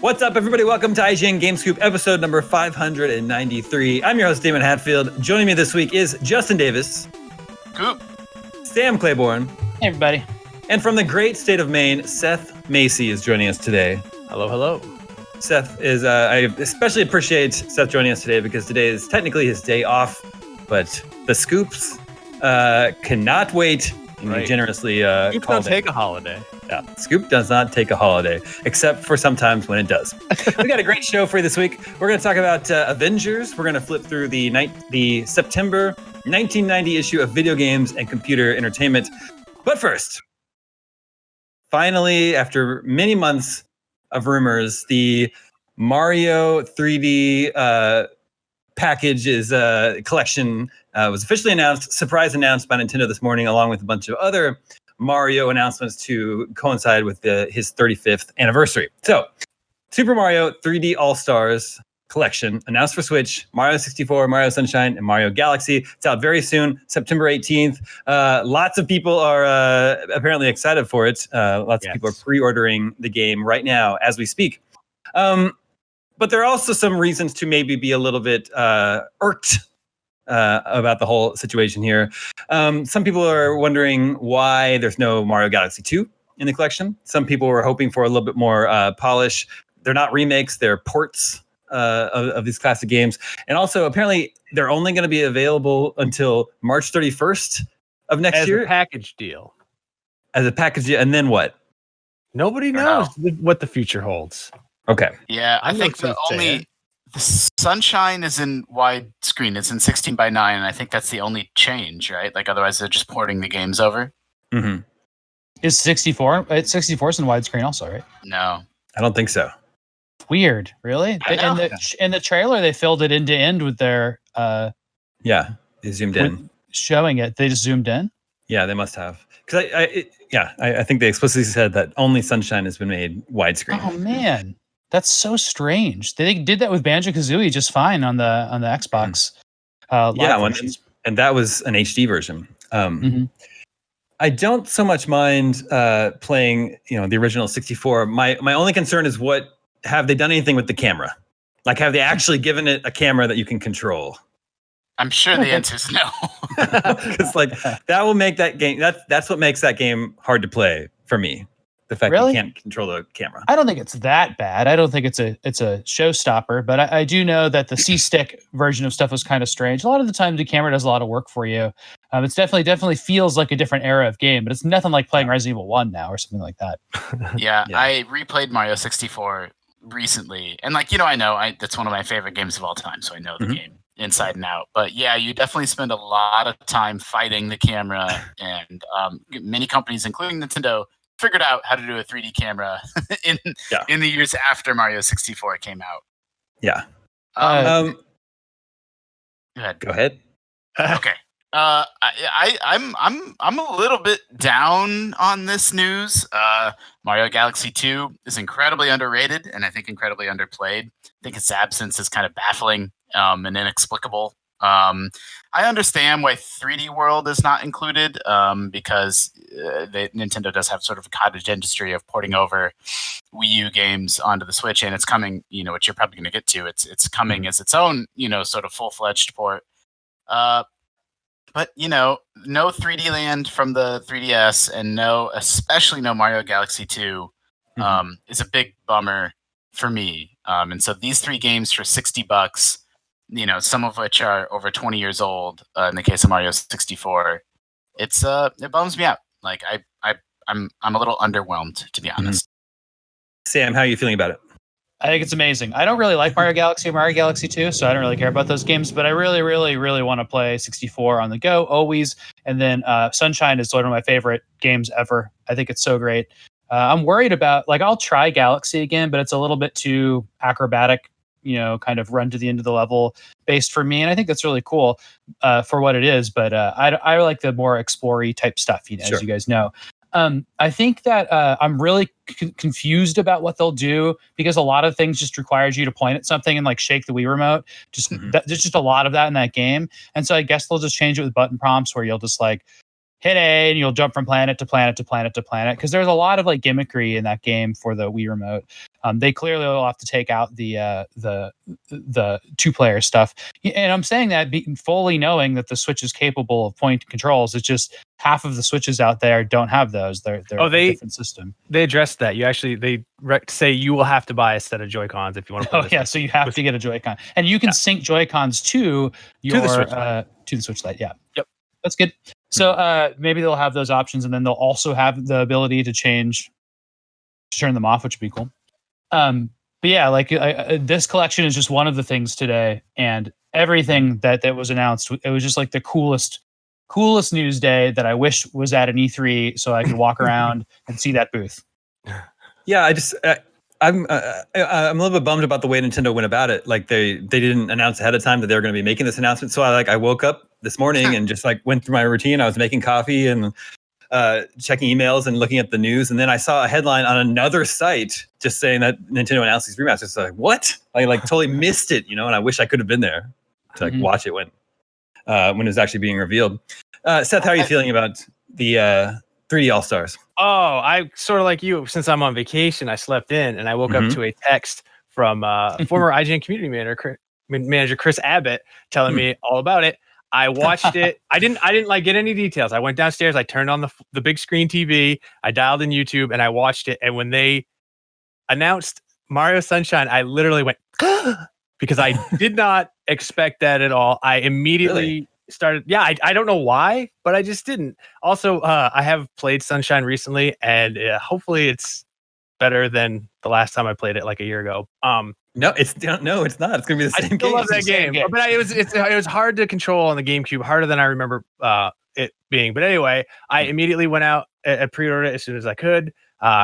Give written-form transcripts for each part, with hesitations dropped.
What's up, everybody? Welcome to IGN Game Scoop, episode number 593. I'm your host, Damon Hatfield. Joining me this week is Justin Davis. Scoop. Sam Claiborne. Hey, everybody. And from the great state of Maine, Seth Macy is joining us today. Hello, hello. Seth is, I especially appreciate Seth joining us today because today is technically his day off, but the Scoops cannot wait. And you generously Scoop don't take a holiday. Yeah, Scoop does not take a holiday, except for sometimes when it does. We got a great show for you this week. We're going to talk about Avengers. We're going to flip through the September 1990 issue of Video Games and Computer Entertainment. But first, finally, after many months of rumors, the Mario 3D packages collection was officially announced, surprise announced by Nintendo this morning, along with a bunch of other Mario announcements to coincide with his 35th anniversary. So, Super Mario 3D All-Stars collection announced for Switch, Mario 64, Mario Sunshine, and Mario Galaxy. It's out very soon, September 18th. Lots of people are apparently excited for it. Lots of people are pre-ordering the game right now as we speak. But there are also some reasons to maybe be a little bit irked about the whole situation here. Some people are wondering why there's no Mario Galaxy 2 in the collection. Some people were hoping for a little bit more polish. They're not remakes, they're ports of these classic games. And also, apparently, they're only going to be available until March 31st of next year. As a package deal. As a package deal. And then what? Nobody knows what the future holds. Okay. Yeah, I think the Sunshine is in widescreen. It's in 16:9, and I think that's the only change, right? Like, otherwise they're just porting the games over. Mm-hmm. Is 64? It's 64 is in widescreen also, right? No, I don't think so. Weird, really? In the trailer, they filled it end to end with their they zoomed in, showing it. They just zoomed in. Yeah, they must have. Because I think they explicitly said that only Sunshine has been made widescreen. Oh man. That's so strange. They did that with Banjo-Kazooie just fine on the Xbox. And that was an HD version. I don't so much mind playing, the original 64. My only concern is have they done anything with the camera? Like, have they actually given it a camera that you can control? I'm sure the answer is no. Because that will make that game. That's what makes that game hard to play for me. The fact that you can't control the camera. I don't think it's that bad. I don't think it's a showstopper, but I do know that the C-Stick version of stuff was kind of strange. A lot of the time, the camera does a lot of work for you. It's definitely feels like a different era of game, but it's nothing like playing Resident Evil 1 now or something like that. Yeah, I replayed Mario 64 recently, and I know that's one of my favorite games of all time, so I know the game inside and out. But yeah, you definitely spend a lot of time fighting the camera, and many companies, including Nintendo, figured out how to do a 3D camera in the years after Mario 64 came out. Yeah. Go ahead. Okay. Okay. I'm a little bit down on this news. Mario Galaxy 2 is incredibly underrated and I think incredibly underplayed. I think its absence is kind of baffling and inexplicable. I understand why 3D World is not included because Nintendo does have sort of a cottage industry of porting over Wii U games onto the Switch, and it's coming, which you're probably going to get to. It's coming as its own, sort of full-fledged port. But, no 3D Land from the 3DS and especially no Mario Galaxy 2 is a big bummer for me. And so these three games for $60, some of which are over 20 years old. In the case of Mario 64, it bums me out. Like I'm a little underwhelmed, to be honest. Sam, how are you feeling about it? I think it's amazing. I don't really like Mario Galaxy or Mario Galaxy 2, so I don't really care about those games. But I really, really, really want to play 64 on the go, always. And then Sunshine is one of my favorite games ever. I think it's so great. I'm worried about I'll try Galaxy again, but it's a little bit too acrobatic. Kind of run to the end of the level based for me. And I think that's really cool for what it is. But I like the more explory type stuff, Sure. as you guys know. I think that I'm really confused about what they'll do because a lot of things just requires you to point at something and shake the Wii remote. There's just a lot of that in that game. And so I guess they'll just change it with button prompts where you'll just hit A and you'll jump from planet to planet to planet to planet. Because there's a lot of gimmickry in that game for the Wii remote. They clearly will have to take out the 2-player stuff. And I'm saying that fully knowing that the Switch is capable of point controls. It's just half of the Switches out there don't have those. They're a different system. They addressed that. They say you will have to buy a set of Joy-Cons if you want to play. Oh yeah, so you have to get a Joy-Con, and you can sync Joy-Cons to your to the Switch Lite. Yeah. Yep. That's good. So maybe they'll have those options, and then they'll also have the ability to turn them off, which would be cool. But yeah, like this collection is just one of the things today, and everything that was announced, it was just like the coolest news day that I wish was at an E3 so I could walk around and see that booth. Yeah, I'm a little bit bummed about the way Nintendo went about it. Like they didn't announce ahead of time that they were going to be making this announcement. So I woke up this morning and just like went through my routine. I was making coffee and checking emails and looking at the news, and then I saw a headline on another site just saying that Nintendo announced these remasters. So like, what? I like totally missed it, and I wish I could have been there to like watch it when it was actually being revealed. Seth, how are you feeling about the 3D All Stars? Oh, I sort of like you. Since I'm on vacation, I slept in, and I woke up to a text from former IGN community manager Chris Abbott telling me all about it. I watched it. I didn't like get any details. I went downstairs. I turned on the big screen TV. I dialed in YouTube and I watched it. And when they announced Mario Sunshine, I literally went because I did not expect that at all. I immediately started. Yeah, I don't know why, but I just didn't. Also, I have played Sunshine recently, and hopefully it's better than the last time I played it like a year ago. No, it's not. It's going to be the same game. I love that game. But it was hard to control on the GameCube, harder than I remember it being. But anyway, I immediately went out and pre-ordered it as soon as I could.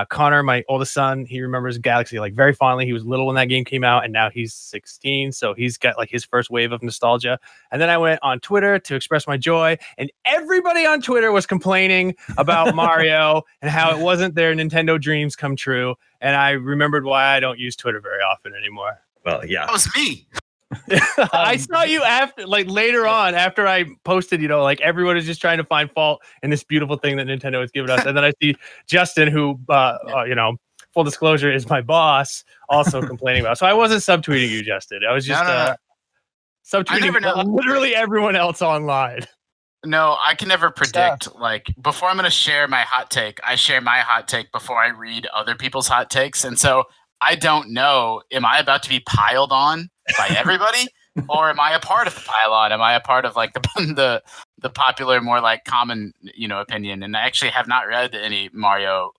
Connor, my oldest son, he remembers Galaxy like very fondly. He was little when that game came out, and now he's 16, so he's got like his first wave of nostalgia. And then I went on Twitter to express my joy, and everybody on Twitter was complaining about Mario and how it wasn't their Nintendo dreams come true. And I remembered why I don't use Twitter very often anymore. Well, yeah, that was me. I saw you later on after I posted, like everyone is just trying to find fault in this beautiful thing that Nintendo has given us. And then I see Justin, who, full disclosure, is my boss, also complaining about it. So I wasn't subtweeting you, Justin. I was just subtweeting literally everyone else online. No, I can never predict. Like before I'm going to share my hot take, I share my hot take before I read other people's hot takes. And so I don't know, am I about to be piled on by everybody, or am I a part of the pile-on? Am I a part of like the popular, more like common, opinion? And I actually have not read any Mario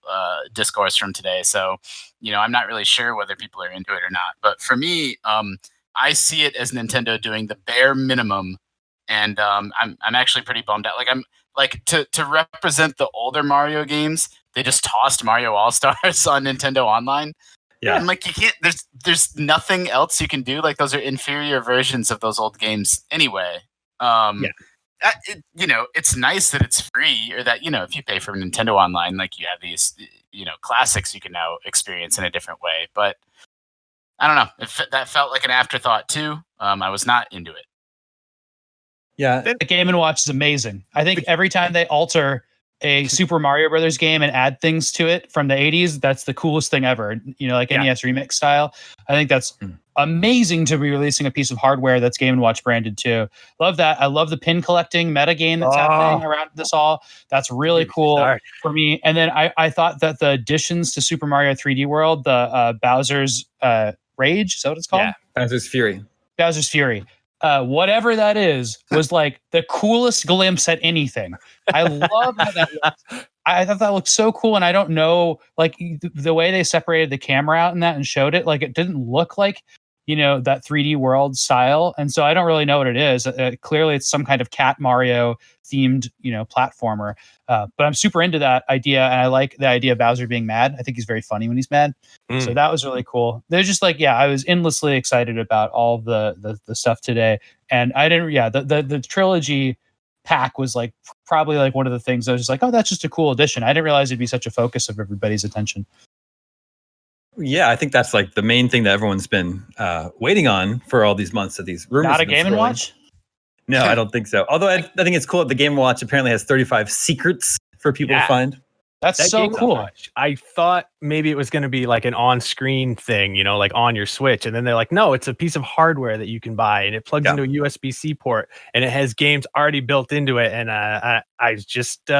discourse from today, so I'm not really sure whether people are into it or not. But for me, I see it as Nintendo doing the bare minimum, and I'm actually pretty bummed out. Like I'm like to represent the older Mario games, they just tossed Mario All Stars on Nintendo Online. Yeah, and like you can't. There's nothing else you can do. Like those are inferior versions of those old games anyway. It's nice that it's free, or that if you pay for Nintendo Online, like you have these classics you can now experience in a different way. But I don't know. That felt like an afterthought too. I was not into it. Yeah, the Game & Watch is amazing. I think every time they alter a Super Mario Brothers game and add things to it from the 80s, that's the coolest thing ever. NES remix style. I think that's amazing to be releasing a piece of hardware that's Game & Watch branded too. Love that. I love the pin collecting meta game that's happening around this all. That's really cool for me. And then I thought that the additions to Super Mario 3D World, the Bowser's Rage, is that what it's called? Yeah, Bowser's Fury. Whatever that is, was like the coolest glimpse at anything. I love how that looks. I thought that looked so cool, and I don't know, like the way they separated the camera out in that and showed it, like it didn't look like that 3D world style, and so I don't really know what it is. Clearly, it's some kind of Cat Mario themed platformer. But I'm super into that idea, and I like the idea of Bowser being mad. I think he's very funny when he's mad. So that was really cool. They're just like, I was endlessly excited about all the stuff today, and I didn't. The trilogy pack was like probably like one of the things I was just like, oh, that's just a cool addition. I didn't realize it'd be such a focus of everybody's attention. Yeah, I think that's like the main thing that everyone's been waiting on for all these months of these rumors. Not a Game & Watch? No, I don't think so. Although I think it's cool that the Game & Watch apparently has 35 secrets for people to find. That's That so game got cool. launched. I thought maybe it was going to be like an on-screen thing, like on your Switch, and then they're like, no, it's a piece of hardware that you can buy, and it plugs into a USB-C port, and it has games already built into it. And I just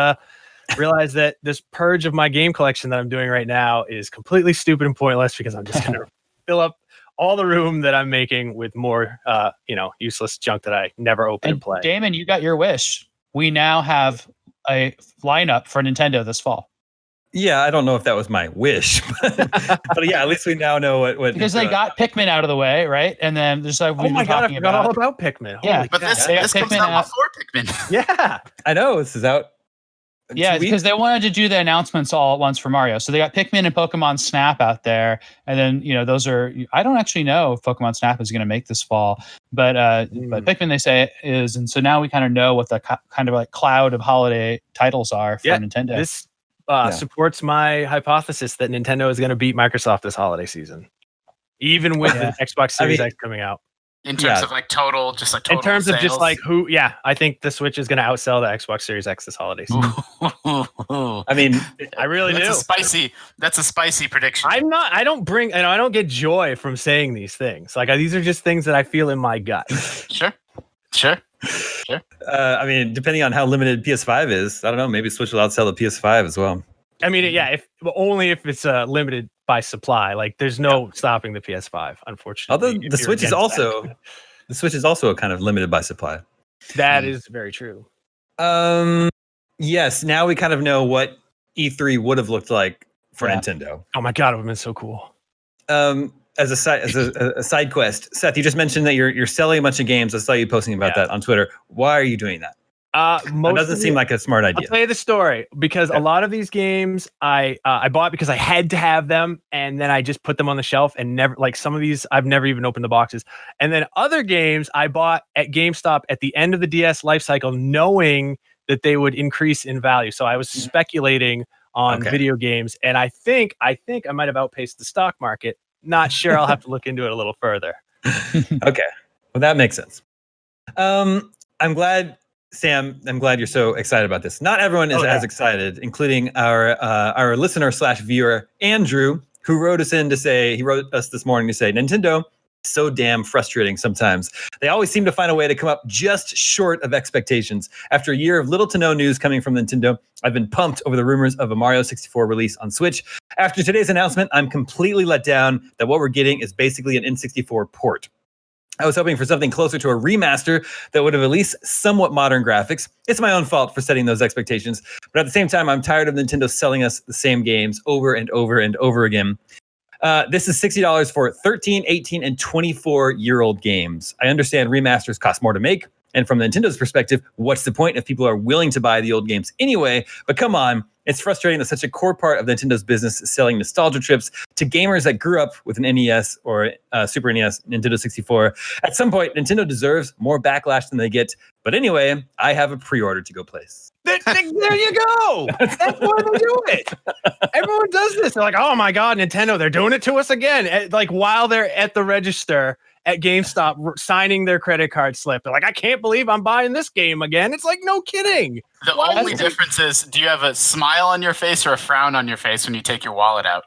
realized that this purge of my game collection that I'm doing right now is completely stupid and pointless because I'm just going to fill up all the room that I'm making with more, useless junk that I never open and play. Damon, you got your wish. We now have a lineup for Nintendo this fall. Yeah, I don't know if that was my wish, but yeah, at least we now know what. Because they got Pikmin out of the way, right? And then there's like, oh my god, I forgot all about Pikmin. Yeah, Holy but cow. this comes out before Pikmin. Yeah, I know this is out. Yeah, because they wanted to do the announcements all at once for Mario. So they got Pikmin and Pokemon Snap out there. And then, those are, I don't actually know if Pokemon Snap is going to make this fall, but Pikmin, they say it is. And so now we kind of know what the kind of like cloud of holiday titles are for Nintendo. This supports my hypothesis that Nintendo is going to beat Microsoft this holiday season, even with the Xbox Series X coming out. In terms of like total in terms sales. of just like I think the Switch is going to outsell the Xbox Series X this holiday season. I mean, I really do. That's a spicy prediction. I don't get joy from saying these things. Like these are just things that I feel in my gut. Sure. I mean, depending on how limited PS5 is, I don't know. Maybe Switch will outsell the PS5 as well. I mean, only if it's limited by supply. Like, there's no stopping the PS5, unfortunately. Although the Switch is also kind of limited by supply. That is very true. Yes. Now we kind of know what E3 would have looked like for Nintendo. Oh my god, it would have been so cool. As a side quest, Seth, you just mentioned that you're selling a bunch of games. I saw you posting about that on Twitter. Why are you doing that? It doesn't seem like a smart idea. I'll tell you the story because a lot of these games I bought because I had to have them, and then I just put them on the shelf and never, like some of these I've never even opened the boxes, and then other games I bought at GameStop at the end of the DS life cycle, knowing that they would increase in value. So I was speculating on video games, and I think I might have outpaced the stock market. Not sure. I'll have to look into it a little further. Okay, well that makes sense. I'm glad. Sam, I'm glad you're so excited about this. Not everyone is as excited, including our listener / viewer, Andrew, who wrote us this morning to say, Nintendo, so damn frustrating sometimes. They always seem to find a way to come up just short of expectations. After a year of little to no news coming from Nintendo, I've been pumped over the rumors of a Mario 64 release on Switch. After today's announcement, I'm completely let down that what we're getting is basically an N64 port. I was hoping for something closer to a remaster that would have at least somewhat modern graphics. It's my own fault for setting those expectations, but at the same time, I'm tired of Nintendo selling us the same games over and over and over again. This is $60 for 13, 18, and 24-year-old games. I understand remasters cost more to make, and from Nintendo's perspective, what's the point if people are willing to buy the old games anyway? But come on, it's frustrating that such a core part of Nintendo's business is selling nostalgia trips to gamers that grew up with an NES or Super NES, Nintendo 64. At some point, Nintendo deserves more backlash than they get. But anyway, I have a pre-order to go place. There you go. That's why they do it. Everyone does this. They're like, oh my god, Nintendo, they're doing it to us again. Like while they're at the register at GameStop signing their credit card slip. They're like, I can't believe I'm buying this game again. It's like, no kidding. The only difference is, do you have a smile on your face or a frown on your face when you take your wallet out?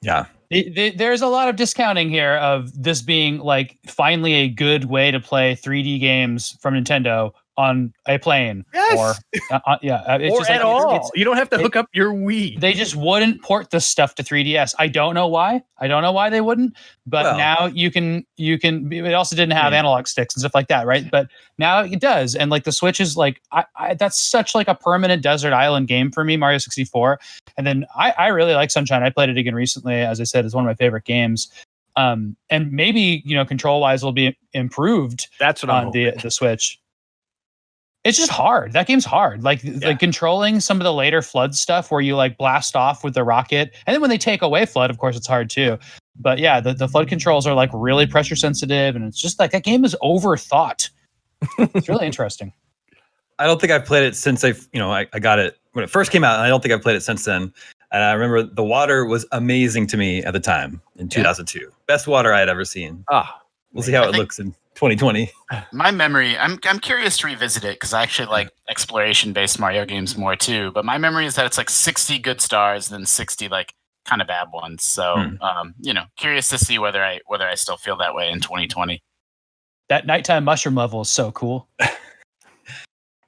Yeah. There's a lot of discounting here of this being like finally a good way to play 3D games from Nintendo on a plane. Yes. It's or just at all. You don't have to hook up your Wii. They just wouldn't port this stuff to 3DS. I don't know why. They wouldn't. But now you can. It also didn't have analog sticks and stuff like that, right? But now it does. And like the Switch is like, that's such like a permanent desert island game for me, Mario 64. And then I really like Sunshine. I played it again recently. As I said, it's one of my favorite games. And maybe control wise will be improved. That's what I'm hoping. The Switch. It's just hard. That game's hard. Like controlling some of the later Flood stuff where you like blast off with the rocket. And then when they take away Flood, of course, it's hard too. But yeah, the Flood controls are like really pressure sensitive. And it's just like that game is overthought. It's really interesting. I don't think I've played it since I got it when it first came out. And I don't think I've played it since then. And I remember the water was amazing to me at the time in 2002. Best water I had ever seen. We'll see how it looks in 2020. My memory, I'm curious to revisit it because I actually like exploration-based Mario games more too. But my memory is that it's like 60 good stars, then 60 like kind of bad ones. So, curious to see whether I still feel that way in 2020. That nighttime mushroom level is so cool.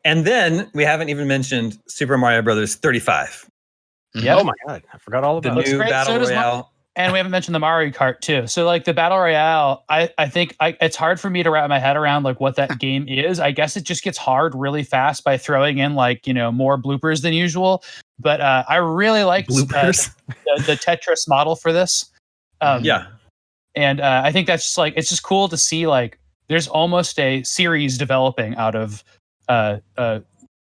And then we haven't even mentioned Super Mario Brothers 35. Yep. Oh my god, I forgot all The about it. new great. Battle So does Royale. And we haven't mentioned the Mario Kart too. So like the Battle Royale, I think it's hard for me to wrap my head around like what that game is. I guess it just gets hard really fast by throwing in like, more bloopers than usual. But I really liked Bloopers. the Tetris model for this. Yeah. And I think that's just like, it's just cool to see like there's almost a series developing out of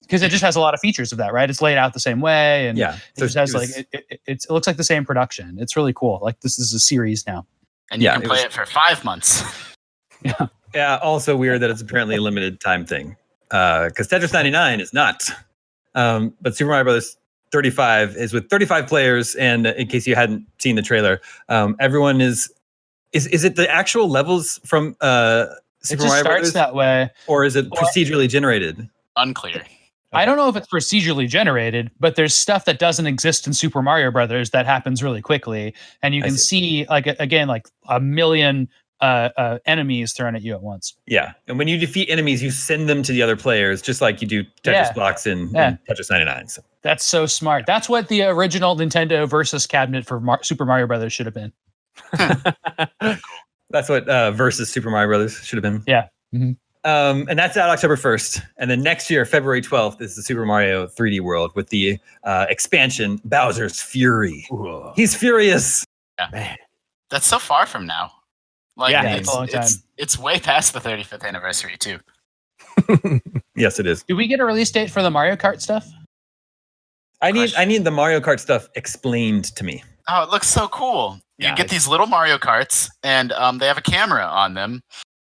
because it just has a lot of features of that, right? It's laid out the same way, and Yeah. it just has it looks like the same production. It's really cool. Like this is a series now, and you can play it for 5 months. Yeah. Yeah. Also weird that it's apparently a limited time thing, because Tetris 99 is not. But Super Mario Brothers 35 is with 35 players, and in case you hadn't seen the trailer, everyone is it the actual levels from Super it just Mario starts Brothers, that way. or is it procedurally generated? Unclear. I don't know if it's procedurally generated, but there's stuff that doesn't exist in Super Mario Brothers that happens really quickly, and you can see like again like a million enemies thrown at you at once. Yeah, and when you defeat enemies, you send them to the other players, just like you do Tetris blocks in Tetris 99. So. That's so smart. That's what the original Nintendo Versus cabinet for Super Mario Brothers should have been. That's what Versus Super Mario Brothers should have been. Yeah. Mm-hmm. And that's out October 1st. And then next year, February 12th, is the Super Mario 3D World with the expansion Bowser's Fury. Ooh. He's furious. Yeah. Man. That's so far from now. Like, it's a long time. It's way past the 35th anniversary too. Yes, it is. Do we get a release date for the Mario Kart stuff? I need the Mario Kart stuff explained to me. Oh, it looks so cool. You get these little Mario Karts, and they have a camera on them.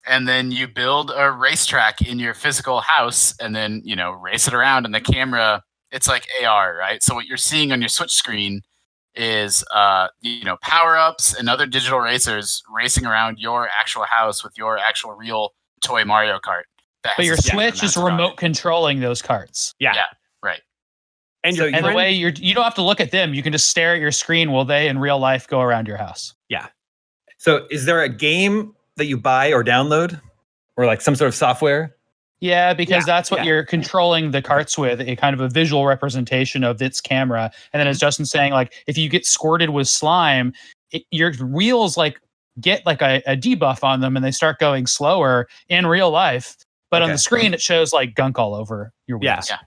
And then you build a racetrack in your physical house and then, race it around. And the camera, it's like AR, right? So what you're seeing on your Switch screen is, power-ups and other digital racers racing around your actual house with your actual real toy Mario Kart. But your Switch is remote controlling those carts. Yeah, right. And, and the way you don't have to look at them. You can just stare at your screen while they in real life go around your house. Yeah. So is there a game that you buy or download, or like some sort of software? Yeah, because that's what you're controlling the carts with, a kind of a visual representation of its camera. And then as Justin's saying, like if you get squirted with slime, your wheels like get like a debuff on them and they start going slower in real life. But on the screen, it shows like gunk all over your wheels. Yeah.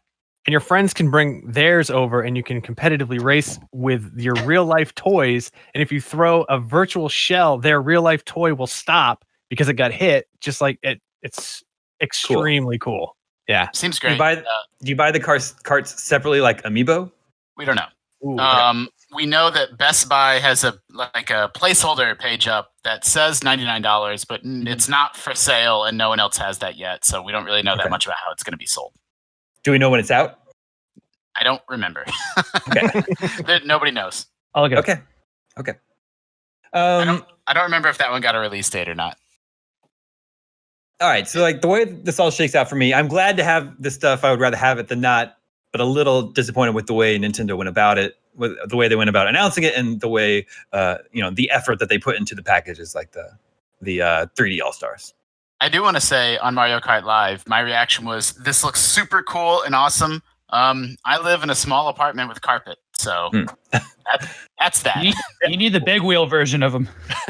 And your friends can bring theirs over and you can competitively race with your real life toys. And if you throw a virtual shell, their real life toy will stop because it got hit. Just like it's extremely cool. Yeah. Seems great. Do you buy the carts separately like Amiibo? We don't know. Ooh, we know that Best Buy has a placeholder page up that says $99, but it's not for sale and no one else has that yet. So we don't really know that much about how it's going to be sold. Do we know when it's out? I don't remember. Okay. Nobody knows. I'll look it up. Okay. I don't remember if that one got a release date or not. All right. So like the way this all shakes out for me, I'm glad to have this stuff. I would rather have it than not, but a little disappointed with the way Nintendo went about it, with the way they went about announcing it, and the way the effort that they put into the packages, like the 3D All-Stars. I do want to say on Mario Kart Live, my reaction was, this looks super cool and awesome. I live in a small apartment with carpet, so that's that. You need the big wheel version of them.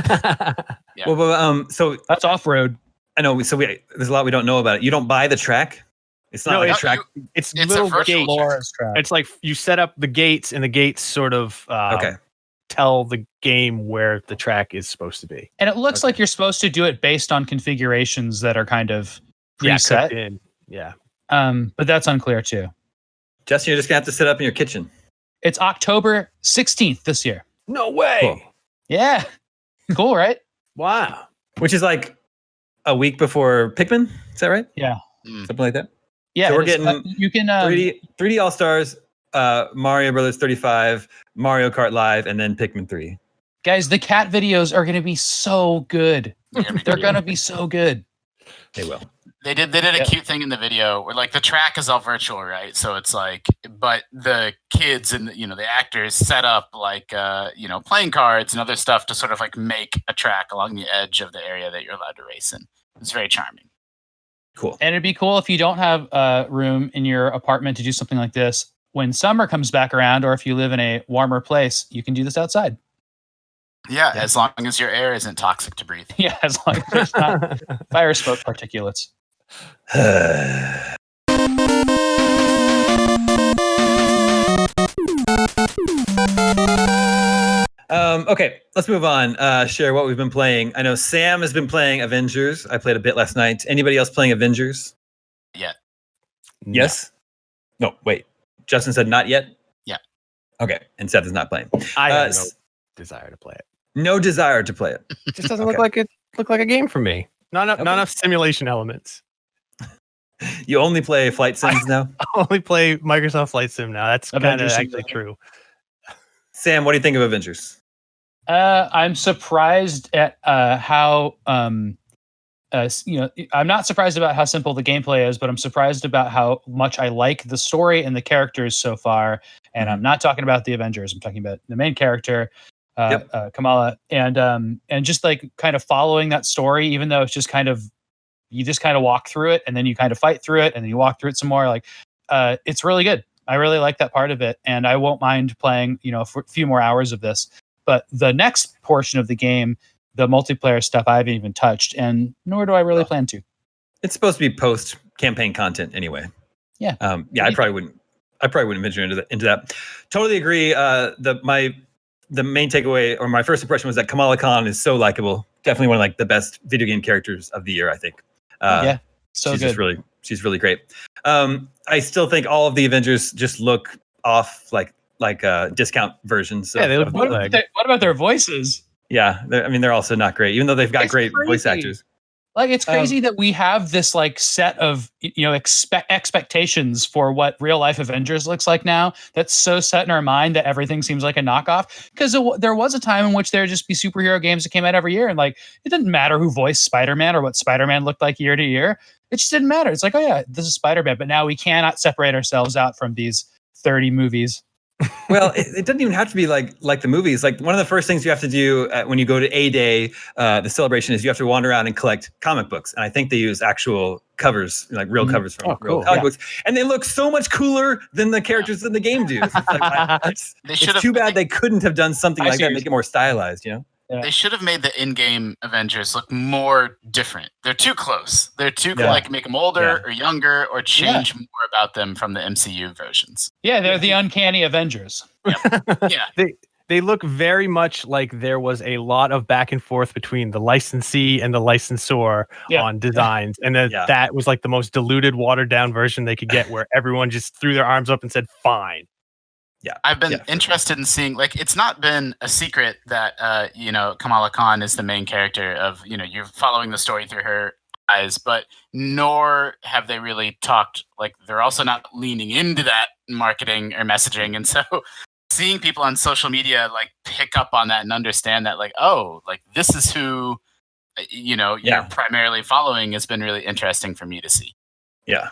Yeah. Well, but, so that's off-road. I know. So there's a lot we don't know about it. You don't buy the track. It's not like a track. It's a little virtual gates. track. It's like you set up the gates, and the gates sort of tell the game where the track is supposed to be. And it looks like you're supposed to do it based on configurations that are kind of preset. Yeah. But that's unclear too. Justin, you're just gonna have to sit up in your kitchen. It's October 16th this year. No way. Cool. Yeah. Cool, right? Wow. Which is like a week before Pikmin. Is that right? Yeah. Something like that. Yeah. So we're getting you can 3D All-Stars, Mario Brothers 35, Mario Kart Live, and then Pikmin 3. Guys, the cat videos are going to be so good. They're going to be so good. They will. They did a cute thing in the video where like the track is all virtual, right? So it's like, but the kids and the actors set up like playing cards and other stuff to sort of like make a track along the edge of the area that you're allowed to race in. It's very charming. Cool. And it'd be cool if you don't have room in your apartment to do something like this. When summer comes back around, or if you live in a warmer place, you can do this outside. Yeah, as long as your air isn't toxic to breathe. Yeah, as long as there's not fire smoke particulates. Okay, let's move on. Share what we've been playing. I know Sam has been playing Avengers. I played a bit last night. Anybody else playing Avengers? Yeah. Yes? No, wait. Justin said not yet? Yeah. Okay, and Seth is not playing. I have no desire to play it. No desire to play it. It just doesn't look like a game for me. Not enough simulation elements. You only play flight sims now? I only play Microsoft Flight Sim now. That's kind of actually true. Sam, what do you think of Avengers? I'm surprised at how I'm not surprised about how simple the gameplay is, but I'm surprised about how much I like the story and the characters so far. And I'm not talking about the Avengers. I'm talking about the main character, Kamala, and just like kind of following that story, even though it's just you just kind of walk through it and then you kind of fight through it and then you walk through it some more. Like, it's really good. I really like that part of it, and I won't mind playing, for a few more hours of this. But the next portion of the game, the multiplayer stuff, I haven't even touched, and nor do I really plan to. It's supposed to be post-campaign content anyway. Yeah. I probably wouldn't venture into that. Totally agree. The main takeaway, or my first impression, was that Kamala Khan is so likable. Definitely one of like the best video game characters of the year, I think. So she's good. She's really great. I still think all of the Avengers just look off like discount versions. Yeah, they look what about their voices? Yeah, they're also not great, even though they've got great voice actors. Like, it's crazy that we have this like set of expectations for what real life Avengers looks like now. That's so set in our mind that everything seems like a knockoff. Because there was a time in which there'd just be superhero games that came out every year, and like it didn't matter who voiced Spider-Man or what Spider-Man looked like year to year. It just didn't matter. It's like, oh yeah, this is Spider-Man. But now we cannot separate ourselves out from these 30 movies. Well, it doesn't even have to be like the movies. Like, one of the first things you have to do when you go to A-Day, the celebration, is you have to wander around and collect comic books. And I think they use actual covers, like real covers from real comic books. And they look so much cooler than the characters in the game do. It's like, it's too bad they couldn't have done something like that, make it more stylized, Yeah. They should have made the in-game Avengers look more different. They're too close. They're too like make them older or younger, or change more about them from the MCU versions. Yeah, they're the uncanny Avengers. Yeah. They look very much like there was a lot of back and forth between the licensee and the licensor on designs, and that was like the most diluted, watered down version they could get, where everyone just threw their arms up and said, "Fine." Yeah, I've been interested in seeing, like, it's not been a secret that Kamala Khan is the main character of, you're following the story through her eyes, but nor have they really talked, like, they're also not leaning into that marketing or messaging. And so seeing people on social media like pick up on that and understand that, like, oh, like, this is who you're primarily following, has been really interesting for me to see. Yeah.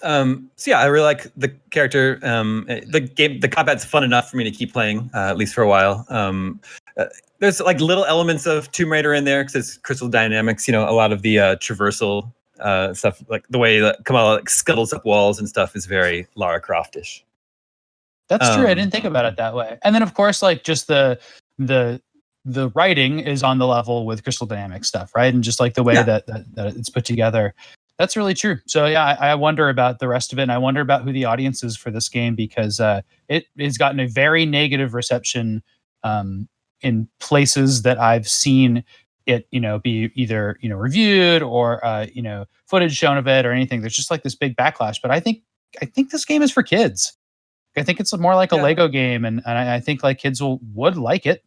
I really like the character. The combat's fun enough for me to keep playing, at least for a while. There's like little elements of Tomb Raider in there because it's Crystal Dynamics. A lot of the traversal stuff, like the way that Kamala scuttles up walls and stuff, is very Lara Croft-ish. That's true. I didn't think about it that way. And then, of course, like just the writing is on the level with Crystal Dynamics stuff, right? And just like the way that it's put together. That's really true. So yeah, I wonder about the rest of it, and I wonder about who the audience is for this game, because it has gotten a very negative reception in places that I've seen it, be either reviewed or footage shown of it or anything. There's just like this big backlash. But I think this game is for kids. I think it's more like a Lego game, and I think like kids would like it.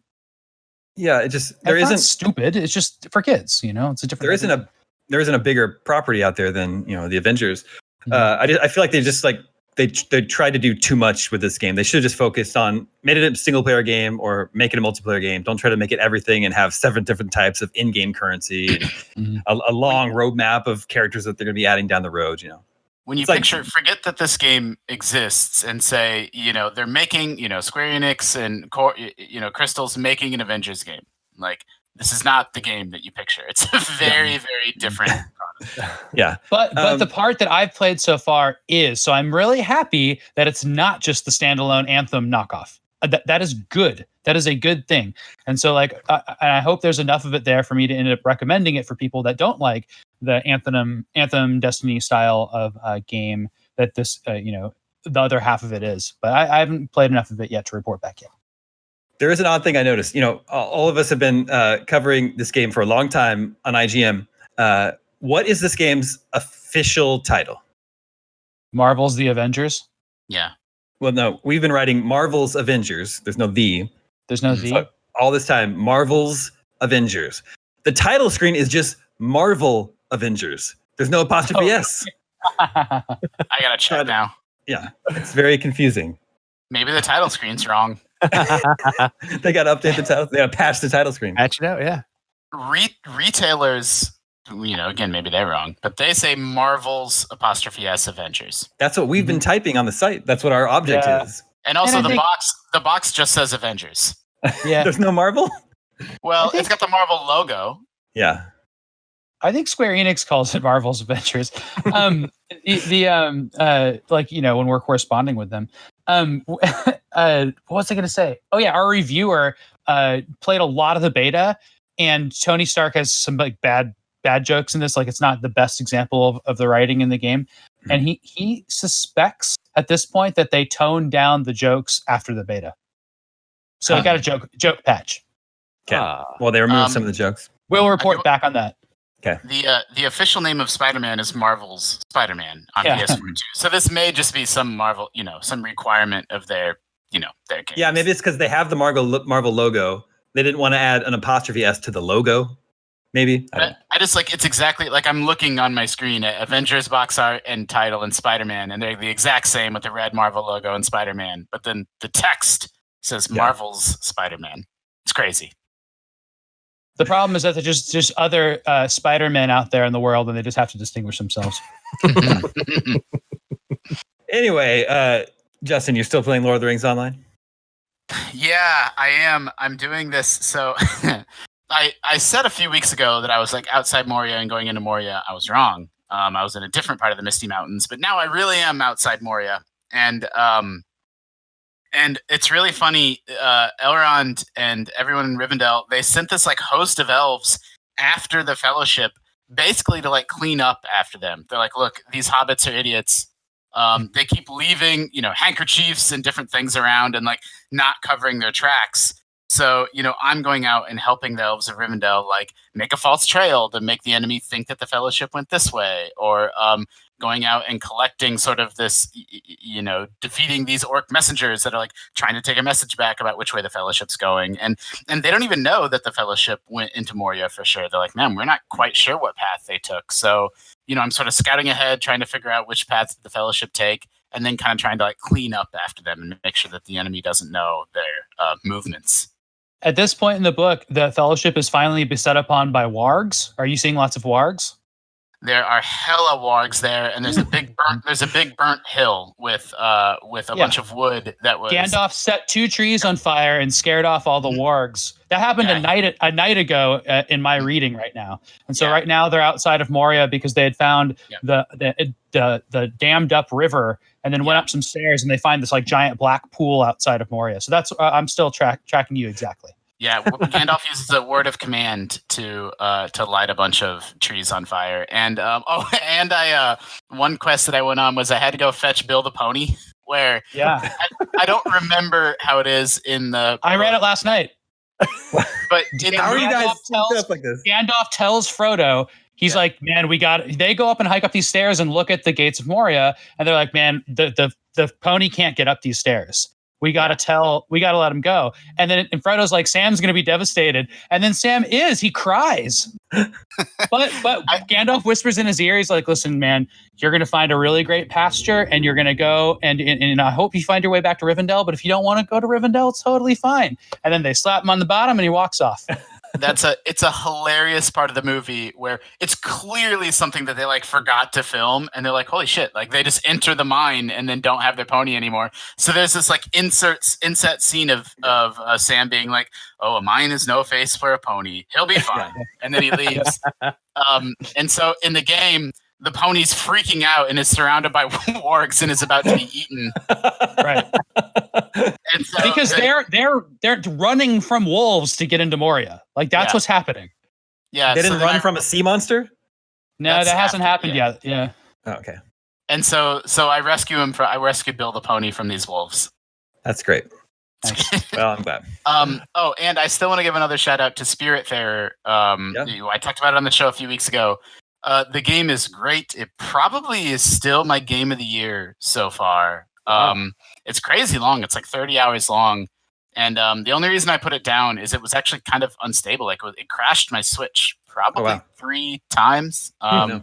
Yeah, it's not stupid. It's just for kids. It's a different. There isn't a bigger property out there than the Avengers. I feel like they just like they tried to do too much with this game. They should have just focused on made it a single player game or make it a multiplayer game. Don't try to make it everything and have 7 different types of in-game currency and a long roadmap of characters that they're going to be adding down the road. When you forget that this game exists and say, they're making, Square Enix and Crystal's making an Avengers game. Like, this is not the game that you picture. It's a very, very different product. Yeah. But the part that I've played so far is, so I'm really happy that it's not just the standalone Anthem knockoff. That is good. That is a good thing. And so and I hope there's enough of it there for me to end up recommending it for people that don't like the Anthem Destiny style of game that this, the other half of it is. But I haven't played enough of it yet to report back yet. There is an odd thing I noticed. All of us have been covering this game for a long time on IGM. What is this game's official title? Marvel's The Avengers? Yeah. Well, no, we've been writing Marvel's Avengers. There's no the. There's no the? So all this time, Marvel's Avengers. The title screen is just Marvel Avengers. There's no apostrophe S. I gotta check now. Yeah, it's very confusing. Maybe the title screen's wrong. They got to update the title. They got to patch the title screen. Patch it out, yeah. Retailers, again, maybe they're wrong, but they say Marvel's apostrophe S Avengers. That's what we've been typing on the site. That's what our object is. And also the box just says Avengers. Yeah. There's no Marvel? Well, it's got the Marvel logo. Yeah. I think Square Enix calls it Marvel's Adventures. When we're corresponding with them. What was I going to say? Oh yeah, our reviewer played a lot of the beta, and Tony Stark has some bad jokes in this. Like, it's not the best example of the writing in the game, and he suspects at this point that they toned down the jokes after the beta. So I got a joke patch. Okay. Well, they removed some of the jokes. We'll report back on that. Okay. The official name of Spider-Man is Marvel's Spider-Man on PS4 too. So this may just be some Marvel, some requirement of their games. Yeah, maybe it's because they have the Marvel logo. They didn't want to add an apostrophe S to the logo. Maybe. I just it's exactly like I'm looking on my screen at Avengers box art and title and Spider-Man, and they're the exact same with the red Marvel logo and Spider-Man. But then the text says Marvel's Spider-Man. It's crazy. The problem is that there's just other Spider-Men out there in the world, and they just have to distinguish themselves. Anyway, Justin, you're still playing Lord of the Rings Online? Yeah, I am. I'm doing this. So I said a few weeks ago that I was outside Moria and going into Moria. I was wrong. I was in a different part of the Misty Mountains, but now I really am outside Moria. And it's really funny, Elrond and everyone in Rivendell, they sent this host of elves after the Fellowship, basically to clean up after them. They're like, look, these hobbits are idiots. They keep leaving, handkerchiefs and different things around and not covering their tracks. So, I'm going out and helping the elves of Rivendell, make a false trail to make the enemy think that the Fellowship went this way, or going out and collecting sort of this, defeating these orc messengers that are trying to take a message back about which way the Fellowship's going. And they don't even know that the Fellowship went into Moria for sure. They're like, man, we're not quite sure what path they took. So, I'm sort of scouting ahead, trying to figure out which path did the Fellowship take, and then kind of trying to clean up after them and make sure that the enemy doesn't know their movements. At this point in the book, the Fellowship is finally beset upon by wargs. Are you seeing lots of wargs? There are hella wargs there, and there's a big burnt hill with a bunch of wood that was. Gandalf set 2 trees on fire and scared off all the wargs. That happened a night ago in my reading right now, and so right now they're outside of Moria because they had found the dammed up river, and then went up some stairs and they find this giant black pool outside of Moria. So that's I'm still tracking you exactly. Yeah, Gandalf uses a word of command to light a bunch of trees on fire. And one quest that I went on was I had to go fetch Bill the Pony. Where I don't remember how it is in the. I read it last night. But how are you guys up like this? Gandalf tells Frodo, he's like, man, they go up and hike up these stairs and look at the gates of Moria, and they're like, man, the pony can't get up these stairs. We got to let him go. And then Frodo's like, Sam's going to be devastated. And then Sam he cries. but Gandalf whispers in his ear, he's like, listen, man, you're going to find a really great pasture and you're going to go and I hope you find your way back to Rivendell. But if you don't want to go to Rivendell, it's totally fine. And then they slap him on the bottom and he walks off. It's a hilarious part of the movie where it's clearly something that they like forgot to film, and they're like, holy shit, like they just enter the mine and then don't have their pony anymore. So there's this like inset scene of Sam being like, oh, a mine is no face for a pony, he'll be fine. And then he leaves. And so in the game, the pony's freaking out and is surrounded by wargs and is about to be eaten. Right. And so because they're running from wolves to get into Moria. Like that's what's happening. Yeah. They didn't run from a sea monster? No, that hasn't happened yet. Yeah. Oh, okay. And so I rescue Bill the pony from these wolves. That's great. Well, I'm glad. And I still want to give another shout out to Spiritfarer. I talked about it on the show a few weeks ago. The game is great. It probably is still my game of the year so far. It's crazy long. It's like 30 hours long. And the only reason I put it down is it was actually kind of unstable. Like it crashed my Switch probably 3 times. And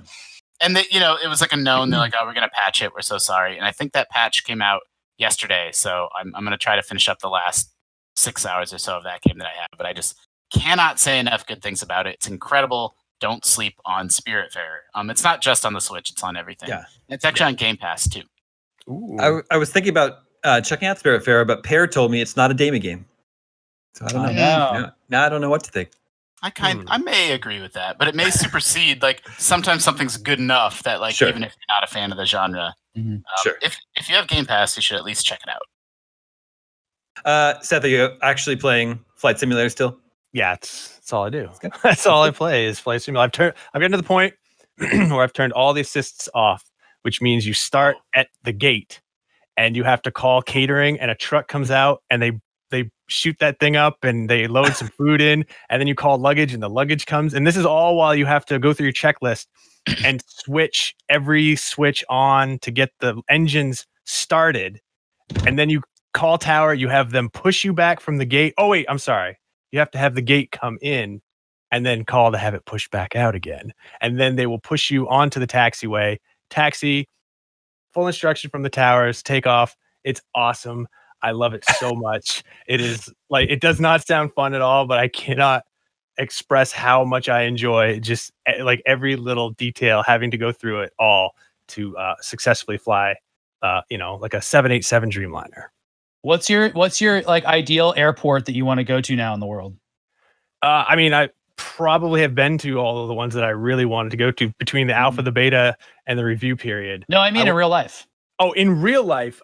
it was like a known. They're like, oh, we're going to patch it. We're so sorry. And I think that patch came out yesterday. So I'm going to try to finish up the last 6 hours or so of that game that I have. But I just cannot say enough good things about it. It's incredible. Don't sleep on Spiritfarer. It's not just on the Switch; it's on everything. Yeah, it's actually on Game Pass too. I was thinking about checking out Spiritfarer, but Pear told me it's not a Dama game, so I don't know. Now I don't know what to think. I may agree with that, but it may supersede. Like sometimes something's good enough that even if you're not a fan of the genre, if you have Game Pass, you should at least check it out. Seth, are you actually playing Flight Simulator still? Yeah, that's all I do. That's all I play is Flight Simulator. I've gotten to the point where I've turned all the assists off, which means you start at the gate and you have to call catering and a truck comes out and they shoot that thing up and they load some food in and then you call luggage and the luggage comes. And this is all while you have to go through your checklist and switch every switch on to get the engines started. And then you call tower, you have them push you back from the gate. Oh, wait, I'm sorry. You have to have the gate come in and then call to have it pushed back out again. And then they will push you onto the taxiway. Taxi, full instruction from the towers, take off. It's awesome. I love it so much. It is like, it does not sound fun at all, but I cannot express how much I enjoy just like every little detail, having to go through it all to successfully fly, like a 787 Dreamliner. What's your like ideal airport that you want to go to now in the world? I probably have been to all of the ones that I really wanted to go to between the alpha, the beta, and the review period. No, I mean in real life. Oh, in real life.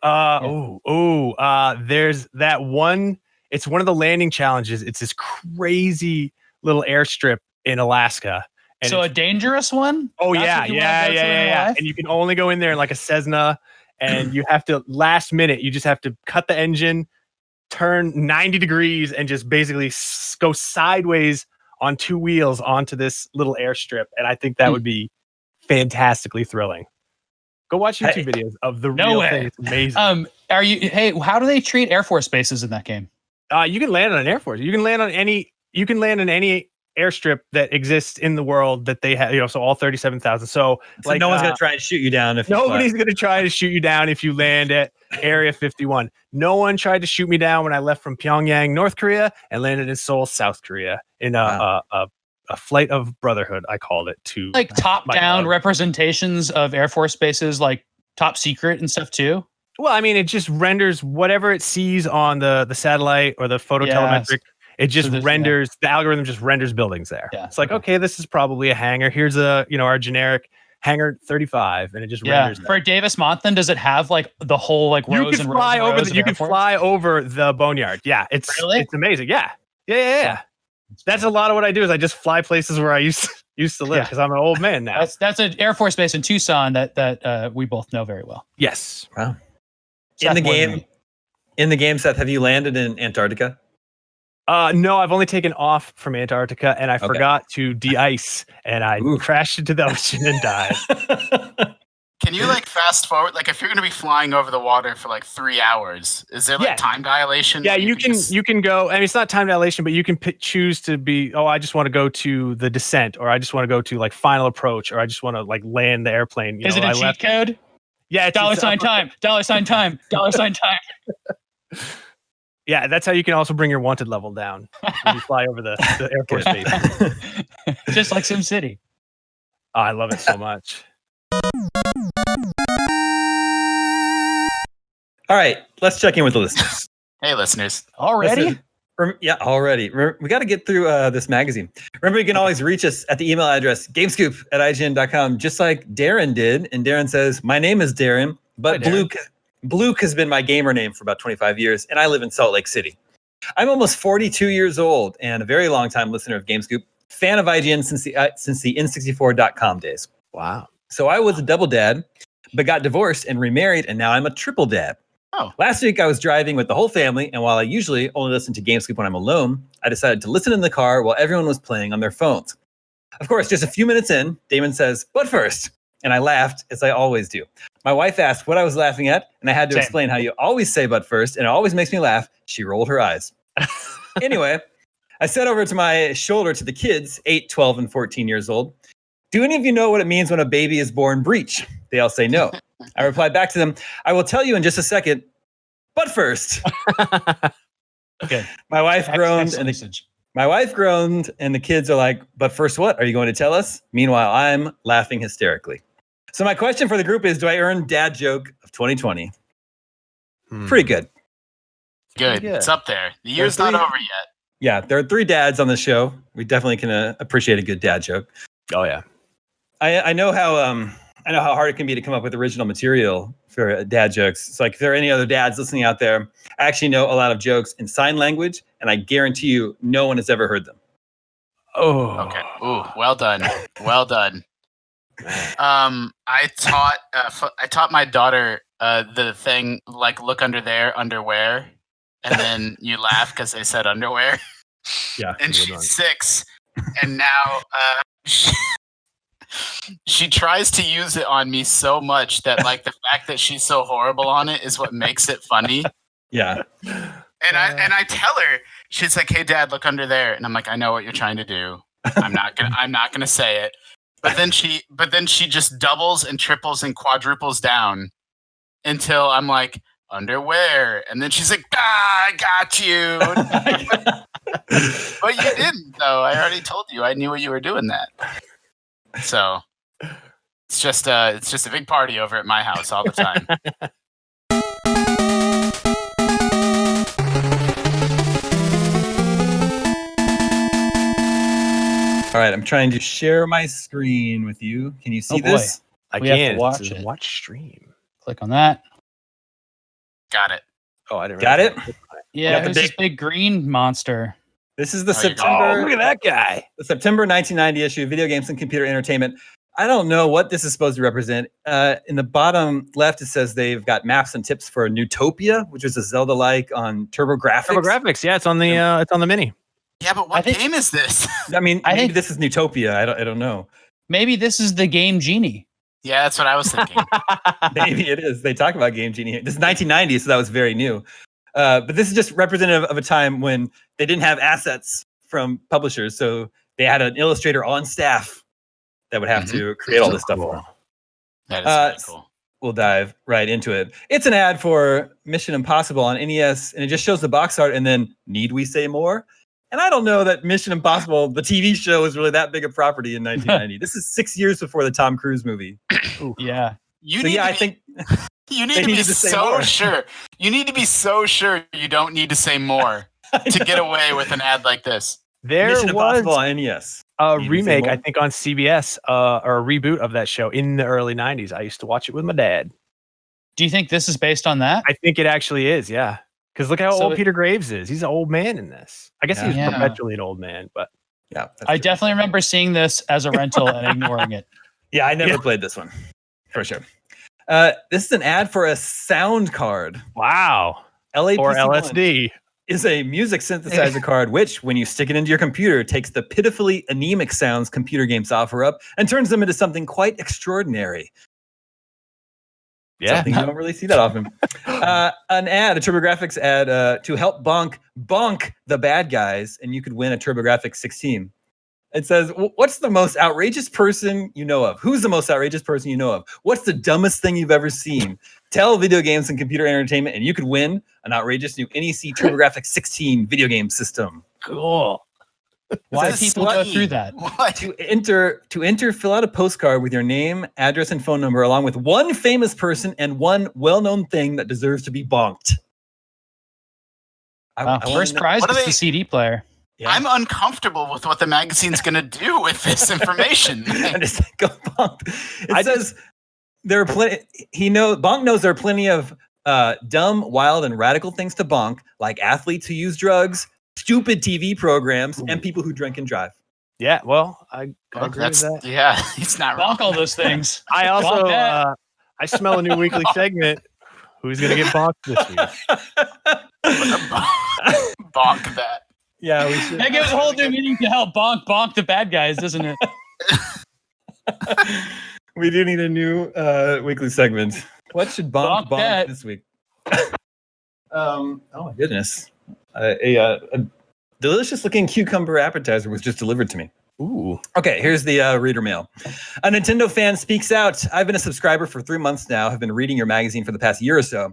There's that one. It's one of the landing challenges. It's this crazy little airstrip in Alaska. And so a dangerous one? Oh, yeah. And you can only go in there in like a Cessna. And you have to, last minute, you just have to cut the engine, turn 90 degrees, and just basically go sideways on 2 wheels onto this little airstrip. And I think that would be fantastically thrilling. Go watch YouTube videos of the real thing. It's amazing. How do they treat Air Force bases in that game? You can land on an Air Force. You can land on any airstrip that exists in the world that they have, so all 37,000. So like no one's going to try and shoot you down. Nobody's going to try to shoot you down if you land at Area 51. No one tried to shoot me down when I left from Pyongyang, North Korea, and landed in Seoul, South Korea, in a flight of brotherhood, I called it, to like top-down representations of Air Force bases, like top secret and stuff too. Well, I mean, it just renders whatever it sees on the satellite or the phototelemetric. It just renders, the algorithm just renders buildings there. Yeah. It's like, okay, this is probably a hangar. Here's our generic hangar 35, and it just renders. For Davis Monthan, does it have like the whole like rows and rows? You can fly over the boneyard. Yeah, it's amazing. Yeah. That's a lot of what I do. Is I just fly places where I used to live because I'm an old man now. That's an Air Force base in Tucson that we both know very well. Yes. Wow. In the game, Seth, have you landed in Antarctica? No, I've only taken off from Antarctica, and I forgot to de-ice, and I crashed into the ocean and died. Can you like fast forward? Like if you're going to be flying over the water for like 3 hours, is there like time dilation? Yeah, you can go. I mean, it's not time dilation, but you can choose to be. Oh, I just want to go to the descent, or I just want to go to like final approach, or I just want to like land the airplane. Is it a cheat code? Yeah, $sign time. $sign time. $sign time. Yeah, that's how you can also bring your wanted level down when you fly over the Air Force base. Just like SimCity. Oh, I love it so much. All right, let's check in with the listeners. Hey, listeners. Already? Yeah, already. We got to get through this magazine. Remember, you can always reach us at the email address gamescoop@ign.com, just like Darren did. And Darren says, "My name is Darren, but Bluke has been my gamer name for about 25 years, and I live in Salt Lake City. I'm almost 42 years old and a very long time listener of GameScoop, fan of IGN since the N64.com days. Wow. So I was a double dad, but got divorced and remarried, and now I'm a triple dad. Oh. Last week I was driving with the whole family, and while I usually only listen to GameScoop when I'm alone, I decided to listen in the car while everyone was playing on their phones. Of course, just a few minutes in, Damon says, "But first," and I laughed, as I always do. My wife asked what I was laughing at, and I had to explain how you always say "but first," and it always makes me laugh. She rolled her eyes. Anyway, I said over to my shoulder to the kids, 8, 12, and 14 years old, "Do any of you know what it means when a baby is born breech?" They all say no. I replied back to them, "I will tell you in just a second, but first." Good. My wife groaned, and the kids are like, "But first what? Are you going to tell us?" Meanwhile, I'm laughing hysterically. So my question for the group is, do I earn dad joke of 2020? Pretty good. Good. It's up there. The year's not over yet. Yeah, there are 3 dads on the show. We definitely can appreciate a good dad joke. Oh yeah. I know how hard it can be to come up with original material for dad jokes. So like if there are any other dads listening out there, I actually know a lot of jokes in sign language, and I guarantee you no one has ever heard them. Oh. Okay. Ooh, well done. Well done. I taught my daughter the thing like look under there, underwear, and then you laugh because they said underwear. Yeah. And she's 6, and now she tries to use it on me so much that like the fact that she's so horrible on it is what makes it funny. Yeah. And I tell her, she's like, "Hey Dad, look under there." And I'm like, "I know what you're trying to do. I'm not gonna say it." But then she just doubles and triples and quadruples down until I'm like, "Underwear." And then she's like, "Ah, I got you." But you didn't though. I already told you. I knew you were doing that. So it's just a big party over at my house all the time. All right, I'm trying to share my screen with you. Can you see this? I We have can to watch it. Watch stream. Click on that. Got it. Oh, I didn't. Got it? Yeah, got the there's this big green monster. This is the Oh, you September. look at that guy. The September 1990 issue of Video Games and Computer Entertainment. I don't know what this is supposed to represent. In the bottom left, it says they've got maps and tips for Newtopia, which is a Zelda-like on TurboGrafx. TurboGrafx, yeah, it's on the mini. Yeah, but what game is this? I mean, I maybe think- this is Newtopia. I don't know. Maybe this is the Game Genie. Yeah, that's what I was thinking. Maybe it is. They talk about Game Genie. This is 1990, so that was very new. But this is just representative of a time when they didn't have assets from publishers, so they had an illustrator on staff that would have to create all this stuff for them. That is really cool. We'll dive right into it. It's an ad for Mission Impossible on NES, and it just shows the box art, and then need we say more? And I don't know that Mission Impossible, the TV show, is really that big a property in 1990. This is 6 years before the Tom Cruise movie. Yeah. You So need yeah, to I be- think You need They to be needed to say so more. sure. You need to be so sure you don't need to say more to get away with an ad like this. There Mission was Impossible on NES. a Need to say remake, more? I think, on CBS, or a reboot of that show in the early 90s. I used to watch it with my dad. Do you think this is based on that? I think it actually is, yeah. Because look how So old it- Peter Graves is. He's an old man in this. I guess he was Yeah. perpetually an old man, but Yeah, that's I true. definitely remember seeing this as a rental and ignoring it. Yeah, I never Yeah. played this one for sure. This is an ad for a sound card. wow. LAPC1 Or LSD. is a music synthesizer card, which, when you stick it into your computer, takes the pitifully anemic sounds computer games offer up and turns them into something quite extraordinary. Yeah. Something you don't really see that often. An ad, a TurboGrafx ad to help bonk the bad guys, and you could win a TurboGrafx 16. It says, what's the most outrageous person you know of? Who's the most outrageous person you know of? What's the dumbest thing you've ever seen? Tell video games and computer entertainment, and you could win an outrageous new NEC TurboGrafx 16 video game system. Cool. Why do people go through that? What? To enter, fill out a postcard with your name, address, and phone number, along with one famous person and one well-known thing that deserves to be bonked. First prize is the CD player. Yeah. I'm uncomfortable with what the magazine's going to do with this information. And it's like, go bonk. It says there are plenty. Bonk knows there are plenty of dumb, wild, and radical things to bonk, like athletes who use drugs, stupid TV programs, and people who drink and drive. Yeah, well, I agree with that. Yeah, he's not wrong. Bonk all those things. I also Bonk that. I smell a new weekly segment. Who's gonna get bonked this week? Bonk that. Yeah, we should. That gives a whole new meaning to help bonk the bad guys, doesn't it? We do need a new weekly segment. What should bonk that. this week? Oh my goodness. A delicious looking cucumber appetizer was just delivered to me. Ooh. Okay, here's the reader mail. A Nintendo fan speaks out. I've been a subscriber for 3 months now. Have been reading your magazine for the past year or so.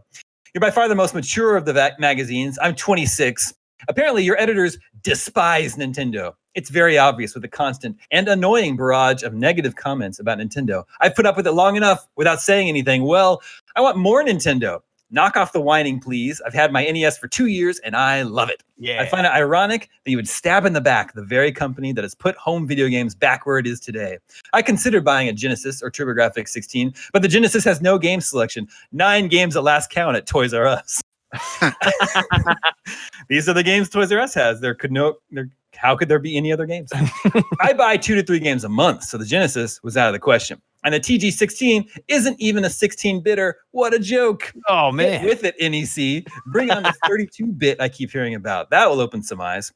You're by far the most mature of the magazines. I'm 26. Apparently, your editors despise Nintendo. It's very obvious with the constant and annoying barrage of negative comments about Nintendo. I've put up with it long enough without saying anything. Well, I want more Nintendo. Knock off the whining, please. I've had my NES for 2 years, and I love it. Yeah. I find it ironic that you would stab in the back the very company that has put home video games back where it is today. I considered buying a Genesis or TurboGrafx 16, but the Genesis has no game selection. 9 games at last count at Toys R Us. These are the games Toys R Us has. How could there be any other games? I buy 2 to 3 games a month, so the Genesis was out of the question. And the TG16 isn't even a 16-bitter. What a joke. Oh, man. Get with it, NEC. Bring on this 32-bit I keep hearing about. That will open some eyes.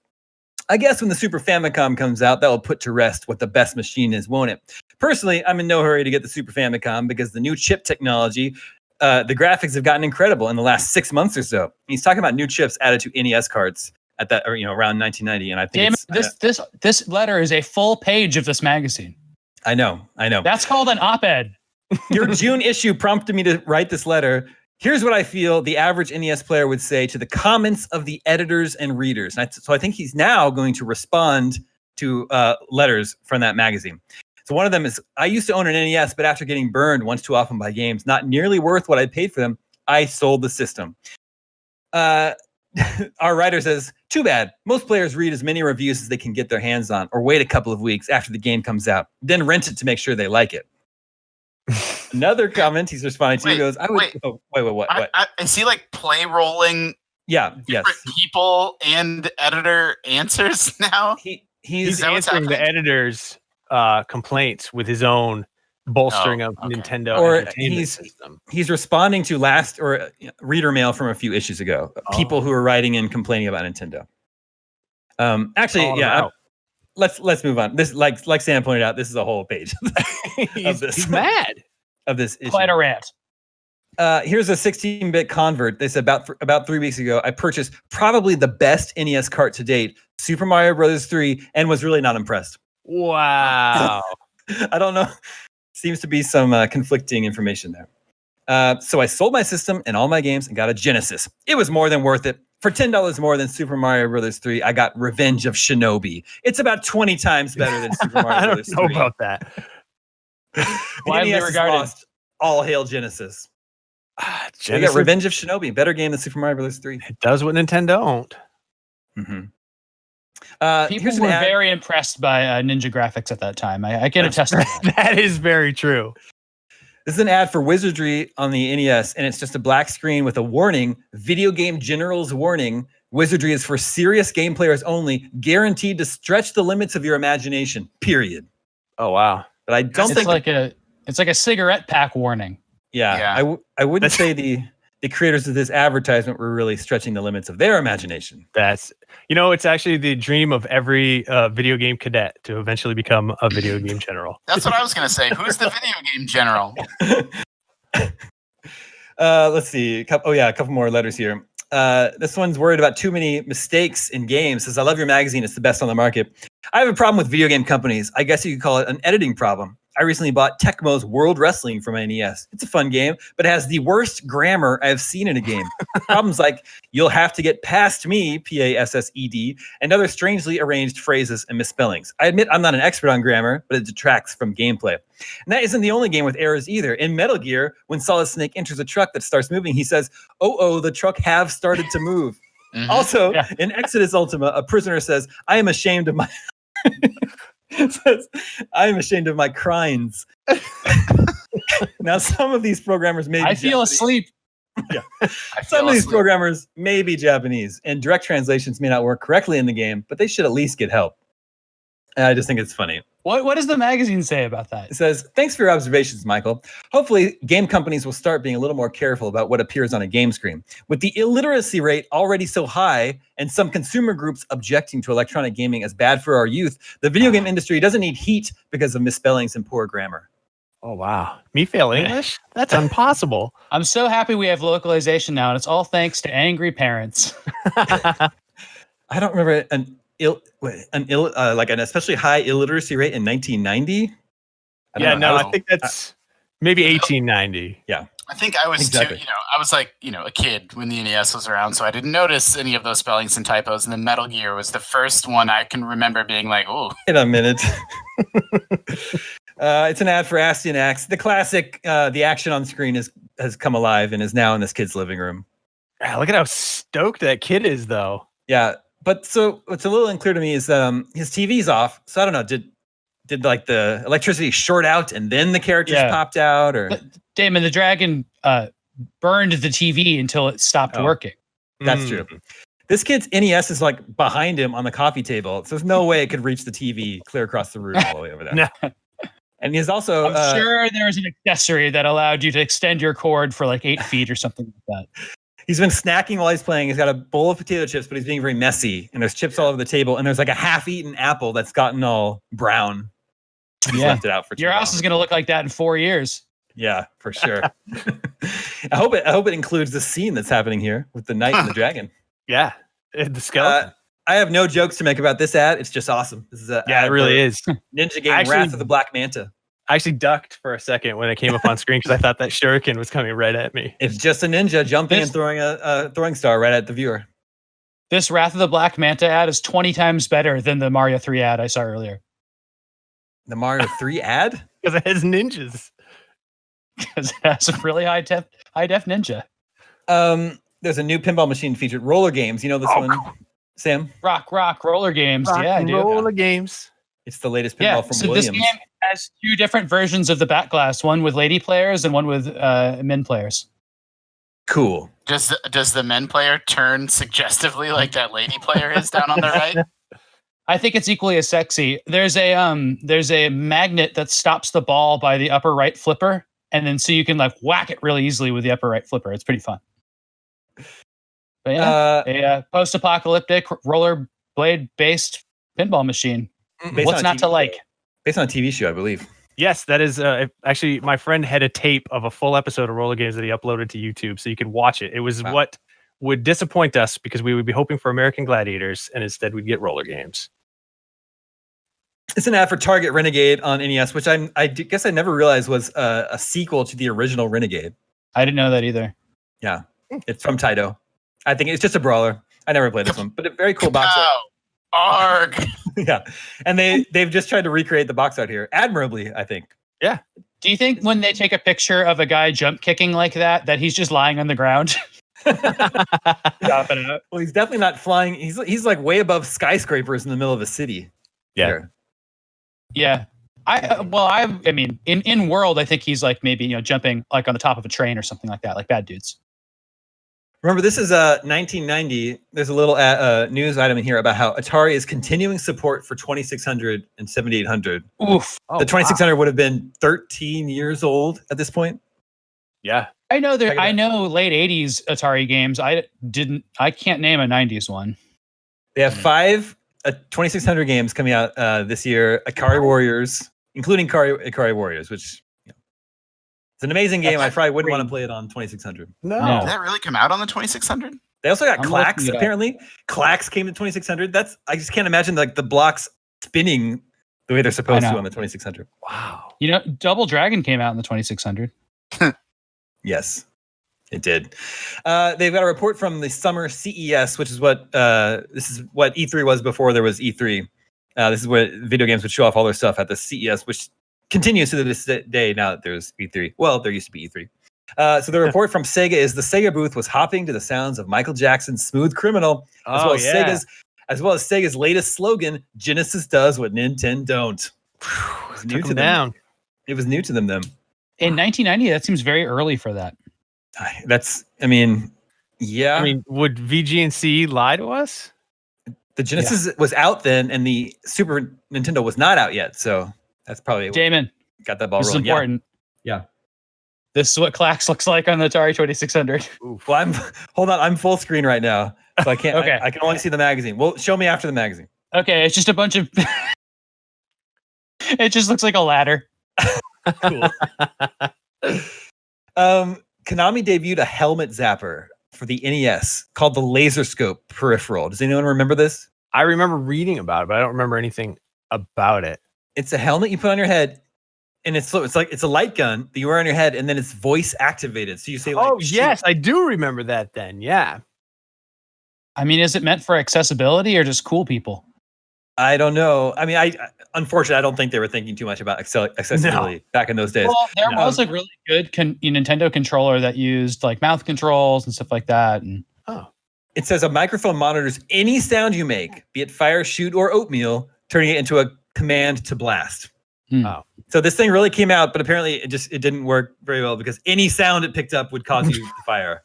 I guess when the Super Famicom comes out, that will put to rest what the best machine is, won't it? Personally, I'm in no hurry to get the Super Famicom because the new chip technology, the graphics have gotten incredible in the last 6 months or so. He's talking about new chips added to NES cards at that, or around 1990, and I think this letter is a full page of this magazine. I know. That's called an op-ed. Your June issue prompted me to write this letter. Here's what I feel the average NES player would say to the comments of the editors and readers. So I think he's now going to respond to letters from that magazine. So one of them is, I used to own an NES, but after getting burned once too often by games, not nearly worth what I paid for them, I sold the system. Our writer says, too bad. Most players read as many reviews as they can get their hands on, or wait a couple of weeks after the game comes out, then rent it to make sure they like it. Another comment he's responding to goes, wait. What? Is he like play rolling? Yeah, yes. People and editor answers now? He's answering the editor's complaints with his own bolstering of Nintendo or entertainment system. He's responding to reader mail from a few issues ago. People who are writing in complaining about Nintendo. Let's move on. This, like Sam pointed out, this is a whole page He's mad of this issue. Quite a rant. Here's a 16-bit convert. They said about 3 weeks ago, I purchased probably the best NES cart to date, Super Mario Bros. 3, and was really not impressed. Wow. I don't know. Seems to be some conflicting information there. So I sold my system and all my games and got a Genesis. It was more than worth it. For $10 more than Super Mario Bros. 3, I got Revenge of Shinobi. It's about 20 times better than Super Mario Bros. 3. I don't know about that. Widely regarded. Lost. All hail Genesis. Genesis. We got Revenge of Shinobi. Better game than Super Mario Bros. 3. It does what Nintendo don't. Mm-hmm. People were very impressed by Ninja graphics at that time. I can attest to that. That is very true. This is an ad for Wizardry on the NES, and it's just a black screen with a warning, video game general's warning. Wizardry is for serious game players only, guaranteed to stretch the limits of your imagination, period. Oh, wow. But I don't think... It's like a cigarette pack warning. Yeah. I wouldn't say the creators of this advertisement were really stretching the limits of their imagination. It's actually the dream of every video game cadet to eventually become a video game general. That's what I was going to say. Who's the video game general? Let's see. A couple more letters here. This one's worried about too many mistakes in games. Says, I love your magazine. It's the best on the market. I have a problem with video game companies. I guess you could call it an editing problem. I recently bought Tecmo's World Wrestling for my NES. It's a fun game, but it has the worst grammar I've seen in a game. Problems like, you'll have to get past me, P-A-S-S-E-D, and other strangely arranged phrases and misspellings. I admit I'm not an expert on grammar, but it detracts from gameplay. And that isn't the only game with errors either. In Metal Gear, when Solid Snake enters a truck that starts moving, he says, oh, the truck have started to move. Mhm. Also, in Exodus Ultima, a prisoner says, I am ashamed of my... says, I am ashamed of my crines. Now, some of these programmers may be I feel Japanese. asleep. Some of these programmers may be Japanese, and direct translations may not work correctly in the game, but they should at least get help. And I just think it's funny. What does the magazine say about that? It says, thanks for your observations, Michael. Hopefully, game companies will start being a little more careful about what appears on a game screen. With the illiteracy rate already so high and some consumer groups objecting to electronic gaming as bad for our youth, the video game industry doesn't need heat because of misspellings and poor grammar. Oh, wow. Me fail English? That's impossible. I'm so happy we have localization now, and it's all thanks to angry parents. I don't remember an especially high illiteracy rate in 1990. I think that's maybe 1890. I think I was Exactly. too, I was like, a kid when the NES was around, so I didn't notice any of those spellings and typos. And then Metal Gear was the first one I can remember being like, oh. In a minute. It's an ad for Aston Axe. The classic, the action on screen has come alive and is now in this kid's living room. Yeah, look at how stoked that kid is, though. Yeah, but so what's a little unclear to me is that his TV's off. So I don't know, did like the electricity short out and then the characters popped out, or Damon, the dragon burned the TV until it stopped working. That's true. This kid's NES is like behind him on the coffee table. So there's no way it could reach the TV clear across the room all the way over there. No. And he's also I'm sure there's an accessory that allowed you to extend your cord for like 8 feet or something like that. He's been snacking while he's playing. He's got a bowl of potato chips, but he's being very messy. And there's chips all over the table. And there's like a half-eaten apple that's gotten all brown. He's left it out for too Your long. house is going to look like that in 4 years. Yeah, for sure. I hope it includes the scene that's happening here with the knight and the dragon. Yeah, the skeleton. I have no jokes to make about this ad. It's just awesome. This is It really is. Ninja game Wrath of the Black Manta. I actually ducked for a second when it came up on screen because I thought that shuriken was coming right at me. It's just a ninja jumping and throwing a throwing star right at the viewer. This Wrath of the Black Manta ad is 20 times better than the Mario 3 ad I saw earlier. The Mario 3 ad? Because it has ninjas. Because it has a really high def ninja. There's a new pinball machine featured roller games. You know this one, Sam? Rock roller games. Rock yeah, I and do. roller games. It's the latest pinball from so Williams. this game has 2 different versions of the back glass, one with lady players and one with men players. Cool. Does the men player turn suggestively like that lady player is down on the right? I think it's equally as sexy. There's a magnet that stops the ball by the upper right flipper, and then so you can like whack it really easily with the upper right flipper. It's pretty fun. But yeah, a post-apocalyptic rollerblade based pinball machine. What's not to like? Based on a TV show, I believe. Yes, that is actually my friend had a tape of a full episode of roller games that he uploaded to YouTube, so you can watch it. It was what would disappoint us because we would be hoping for American Gladiators, and instead we'd get roller games. It's an ad for Target Renegade on NES, which I guess I never realized was a sequel to the original Renegade. I didn't know that either. Yeah, it's from Taito. I think it's just a brawler. I never played this one, but a very cool box art. Arg! Yeah, and they've just tried to recreate the box art here admirably, I think. Yeah. Do you think when they take a picture of a guy jump kicking like that he's just lying on the ground? Dropping out. Well, he's definitely not flying. He's like way above skyscrapers in the middle of a city. Yeah. There. Yeah. I mean, in world, I think he's like maybe, jumping like on the top of a train or something like that, like Bad Dudes. Remember, this is 1990. There's a little news item in here about how Atari is continuing support for 2600 and 7800. Oof. The 2600 would have been 13 years old at this point. Yeah. I know late 80s Atari games. I can't name a 90s one. They have 5 2600 games coming out this year. Ikari Warriors, including Ikari Warriors, which It's an amazing game. I probably wouldn't want to play it on 2600. No. No. Did that really come out on the 2600? They also got I'm Clax, looking it up. apparently. Clax came to 2600. I just can't imagine like the blocks spinning the way they're supposed to on the 2600. Wow. You know, Double Dragon came out in the 2600. Yes, it did. They've got a report from the summer CES, which is what this is what E3 was before there was E3. This is where video games would show off all their stuff at the CES, which continues to this day now that there's E3. Well, there used to be E3. So the report from Sega is the Sega booth was hopping to the sounds of Michael Jackson's "Smooth Criminal," as well as Sega's latest slogan, "Genesis does what Nintendo don't." It was new to them. It was new to them then. In 1990, that seems very early for that. Yeah. I mean, would VG&C lie to us? The Genesis was out then, and the Super Nintendo was not out yet. So that's probably Damon, got that ball this is rolling. important. Yeah. This is what Clax looks like on the Atari 2600. Well, hold on. I'm full screen right now, so I can't. Okay. I can only see the magazine. Well, show me after the magazine. Okay, it's just a bunch of. It just looks like a ladder. Cool. Konami debuted a helmet zapper for the NES called the Laser Scope peripheral. Does anyone remember this? I remember reading about it, but I don't remember anything about it. It's a helmet you put on your head, and it's a light gun that you wear on your head, and then it's voice activated. So you say, like, "Oh yes, I do remember that." Then, yeah. I mean, is it meant for accessibility or just cool people? I don't know. I mean, unfortunately, I don't think they were thinking too much about accessibility back in those days. Well, there was a really good Nintendo controller that used like mouth controls and stuff like that. And it says a microphone monitors any sound you make, be it fire, shoot, or oatmeal, turning it into a command to blast. Oh. So this thing really came out, but apparently it didn't work very well because any sound it picked up would cause you to fire.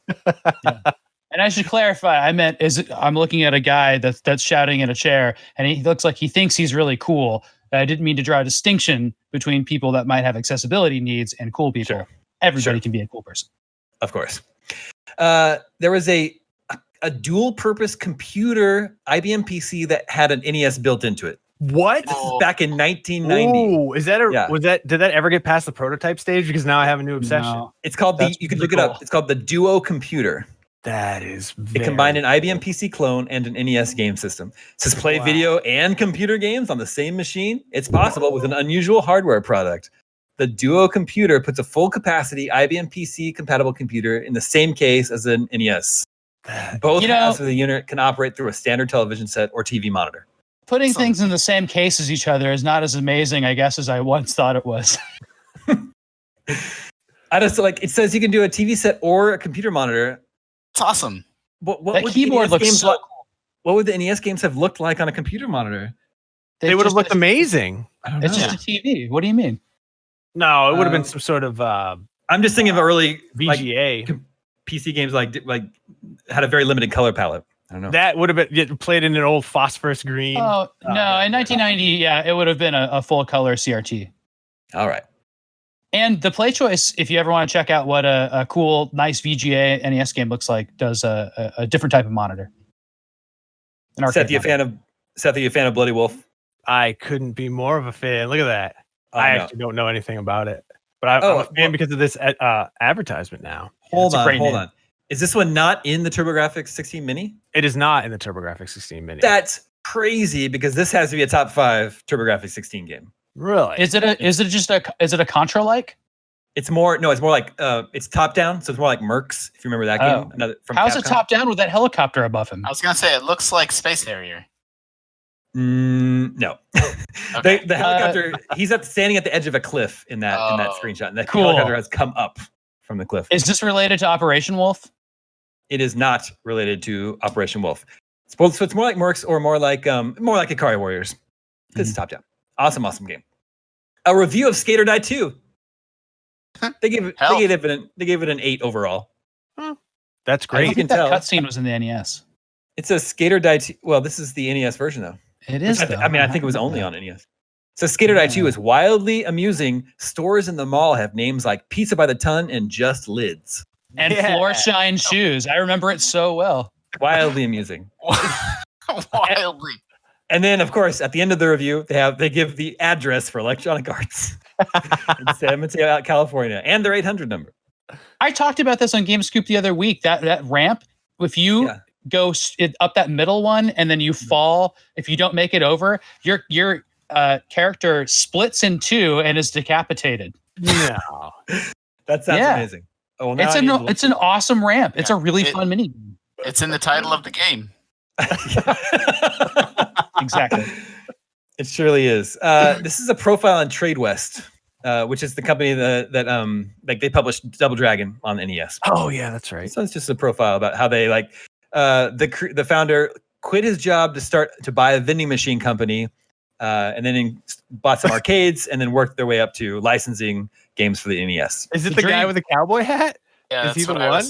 And I should clarify, I'm looking at a guy that's shouting in a chair, and he looks like he thinks he's really cool. I didn't mean to draw a distinction between people that might have accessibility needs and cool people. Sure. Everybody can be a cool person. Of course. There was a dual-purpose computer IBM PC that had an NES built into it. What? This is back in 1990. Oh, is that did that ever get past the prototype stage? Because now I have a new obsession. No. It's called you can look it up. It's called the Duo Computer. That is It combined an IBM PC clone and an NES game system. It says play video and computer games on the same machine. It's possible with an unusual hardware product. The Duo Computer puts a full capacity IBM PC compatible computer in the same case as an NES. Both halves of the unit can operate through a standard television set or TV monitor. Putting things in the same case as each other is not as amazing, I guess, as I once thought it was. It says you can do a TV set or a computer monitor. It's awesome. What that would keyboard looks so cool. What would the NES games have looked like on a computer monitor? They would have looked amazing. I don't know. It's just a TV. What do you mean? No, it would have been some sort of I'm just thinking of early VGA. PC games like had a very limited color palette. I don't know. That would have been played in an old phosphorus green. Oh, no. In 1990, it would have been a full color CRT. All right. And the Play Choice, if you ever want to check out what a cool, nice VGA NES game looks like, does a different type of monitor. Seth, you a fan of Bloody Wolf? I couldn't be more of a fan. Look at that. I actually don't know anything about it, but I'm a fan because of this advertisement now. Hold on. Is this one not in the TurboGrafx 16 Mini? It is not in the TurboGrafx 16 Mini. That's crazy because this has to be a top 5 TurboGrafx 16 game. Really? Is it a Contra like? It's more like it's top down, so it's more like Mercs, if you remember that game. How's it top down with that helicopter above him? I was gonna say it looks like Space Harrier. No. Okay. The helicopter, he's standing at the edge of a cliff in that screenshot, and that helicopter has come up from the cliff. Is this related to Operation Wolf? It is not related to Operation Wolf. So it's more like Mercs or more like Ikari Warriors because it's top down. Awesome game. A review of Skater Die 2. They gave it an 8 overall. That's great. I think that cutscene was in the NES. It says Skater Die 2. Well, this is the NES version though. It is. I think it was only on NES. So Skater Die 2 is wildly amusing. Stores in the mall have names like Pizza by the Ton and Just Lids. And Floor Shine Shoes. I remember it so well. Wildly amusing. Wildly. And then, of course, at the end of the review, they give the address for Electronic Arts in San Mateo, California, and their 800 number. I talked about this on GameScoop the other week. That ramp, if you go up that middle one and then you fall, if you don't make it over, your character splits in two and is decapitated. No, that sounds amazing. Oh, well, it's an awesome ramp. It's a really fun mini game. It's in the title of the game. Exactly. It surely is. This is a profile on TradeWest, which is the company that they published Double Dragon on NES. Oh yeah, that's right. So it's just a profile about how they the founder quit his job to buy a vending machine company, and then bought some arcades, and then worked their way up to licensing games for the NES. Is it the guy with the cowboy hat? Yeah, is he the one?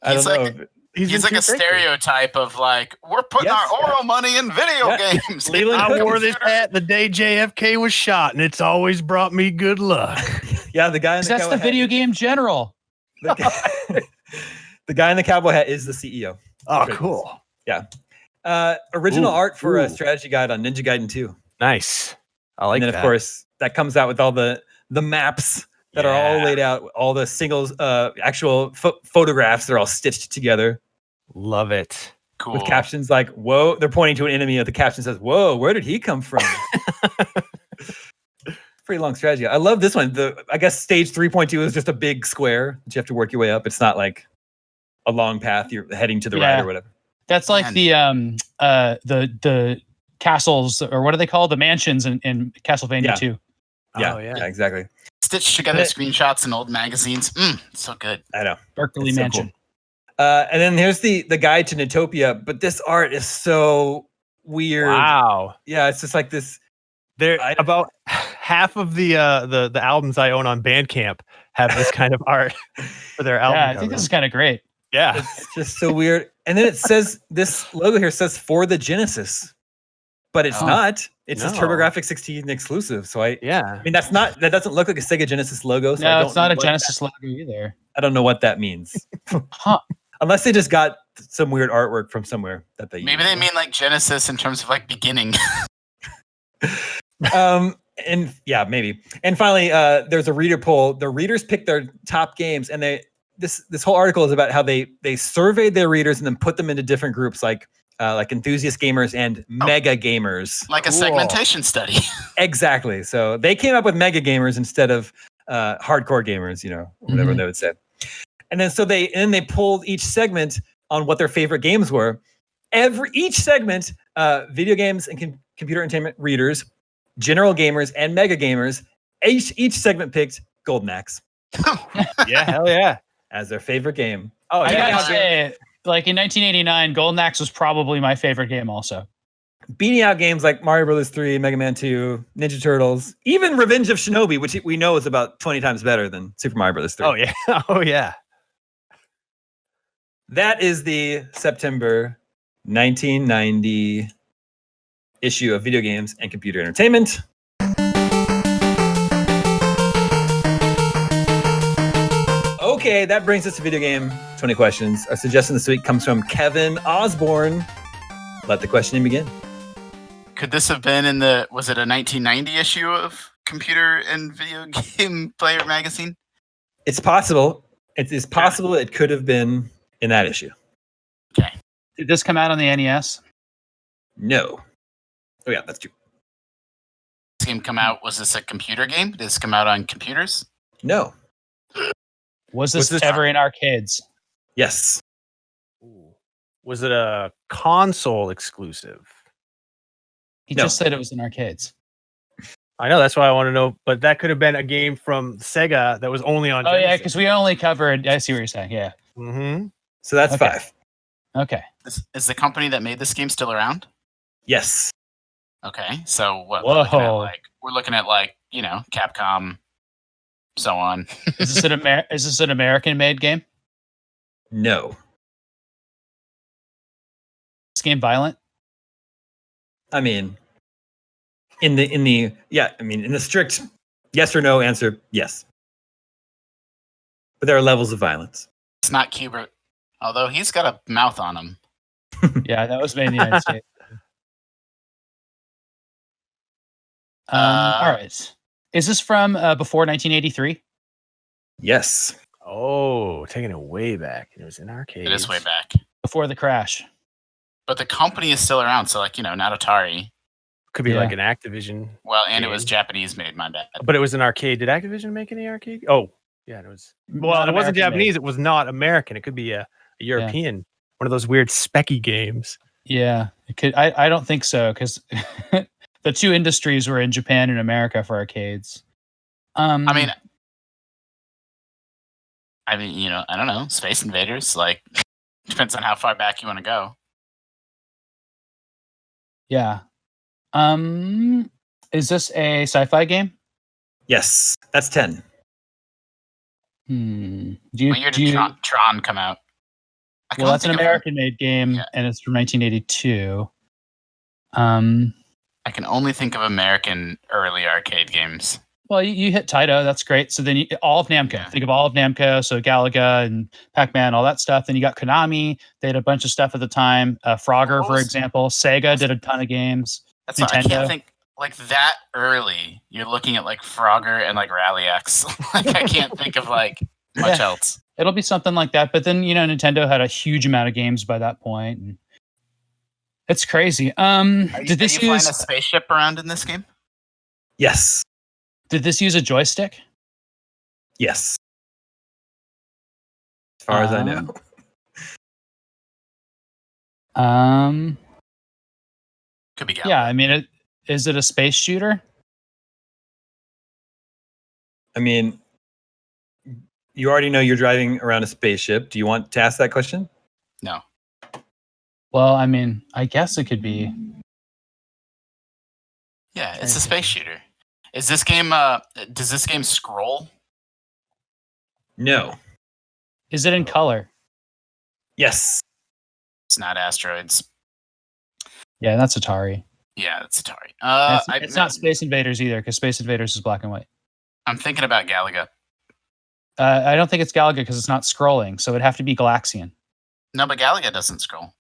I don't know. He's like a stereotype of like, we're putting our oil money in video games. I wore this hat the day JFK was shot, and it's always brought me good luck. Yeah, the guy in the that's the video game general. The guy in the cowboy hat is the CEO. Oh, cool. Yeah. Original art for a strategy guide on Ninja Gaiden 2. Nice. I like that. And then, of course, that comes out with all the maps that are all laid out, all the singles, actual photographs. They're all stitched together. Love it. Cool. With captions like, whoa, they're pointing to an enemy. The caption says, whoa, where did he come from? Pretty long strategy. I love this one. I guess stage 3.2 is just a big square that you have to work your way up. It's not like a long path. You're heading to the right or whatever. That's like the castles, or what are they called? The mansions in Castlevania 2. Yeah, exactly. Stitched together screenshots in old magazines. So good. I know. Berkeley Mansion. Cool. And then here's the guide to Notopia, but this art is so weird. Wow. Yeah, it's just like this. About half of the albums I own on Bandcamp have this kind of art for their album. Yeah, I think this is kind of great. Yeah. It's just so weird. And then it says, this logo here says for the Genesis, but it's not. It's a TurboGrafx 16 exclusive. So I mean, that doesn't look like a Sega Genesis logo. So no, it's not a Genesis logo either. I don't know what that means. Unless they just got some weird artwork from somewhere that they maybe they mean like Genesis in terms of like beginning. And yeah, maybe. And finally, there's a reader poll. The readers pick their top games, and this whole article is about how they surveyed their readers and then put them into different groups like enthusiast gamers and mega gamers. Like a segmentation study. Exactly. So they came up with mega gamers instead of hardcore gamers, whatever they would say. And then they pulled each segment on what their favorite games were. Each segment, video games and computer entertainment readers, general gamers, and mega gamers, each segment picked Golden Axe. Yeah, hell yeah. As their favorite game. Oh, I gotta say, like in 1989, Golden Axe was probably my favorite game also. Beating out games like Mario Bros. 3, Mega Man 2, Ninja Turtles, even Revenge of Shinobi, which we know is about 20 times better than Super Mario Bros. 3. Oh, yeah. Oh, yeah. That is the September 1990 issue of Video Games and Computer Entertainment. Okay, that brings us to Video Game 20 Questions. Our suggestion this week comes from Kevin Osborne. Let the questioning begin. Could this have been was it a 1990 issue of Computer and Video Game Player magazine? It's possible. It is possible it could have been in that issue. Okay. Did this come out on the NES? No. Oh yeah, that's true. This game come out, was this a computer game? Did this come out on computers? No. Was this ever in arcades? Yes. Ooh. Was it a console exclusive? He just said it was in arcades. I know, that's why I want to know, but that could have been a game from Sega that was only on Genesis. Yeah, because we only covered, I see what you're saying, yeah. Mm-hmm. So that's 5. Okay. Is the company that made this game still around? Yes. Okay, so what? Whoa. We're looking at Capcom, so on. Is this an American-made game? No. Is this game violent? I mean, in the strict yes or no answer, yes. But there are levels of violence. It's not Kubert, although he's got a mouth on him. Yeah, that was made in the United States. All right. Is this from before 1983? Yes. Oh, taking it way back. It was in arcades. It is way back. Before the crash. But the company is still around, so like, not Atari. Could be Yeah. like an Activision. Well, and it was game. Japanese made, my bad. But it was an arcade. Did Activision make any arcade? Oh, yeah, it was. Well, Not it wasn't American Japanese. made. It was not American. It could be a European. One of those weird specky games. Yeah, it could. I don't think so because the two industries were in Japan and America for arcades. I mean, I don't know. Space Invaders, like, depends on how far back you want to go. yeah. Is this a sci-fi game? Yes. That's 10. Do What year did Tron come out? Well, that's an American-made game, Yeah. and it's from 1982. I can only think of American early arcade games. Well, you hit Taito. That's great. So then all of Namco. Yeah. Think of all of Namco. So Galaga and Pac-Man, all that stuff. Then you got Konami. They had a bunch of stuff at the time. Frogger, for example. Sega did a ton of games. That's why I Nintendo. can't think like that early. You're looking at like Frogger and like Rally X. Like I can't think of like much Yeah. else. It'll be something like that. But then, Nintendo had a huge amount of games by that point. And it's crazy. Are you Did this flying use a spaceship around in this game? Yes. Did this use a joystick? Yes. As far as I know. Could be Galaga. Yeah, I mean, is it a space shooter? I mean, you already know you're driving around a spaceship. Do you want to ask that question? No. Well, I mean, I guess it could be. Yeah, it's a space shooter. Is this game does this game scroll? No. Is it in color? Yes. It's not Asteroids. Yeah, that's Atari. Yeah, it's Atari. It's not Space Invaders either, because Space Invaders is black and white. I'm thinking about Galaga. I don't think it's Galaga because it's not scrolling, so it'd have to be Galaxian. No, but Galaga doesn't scroll.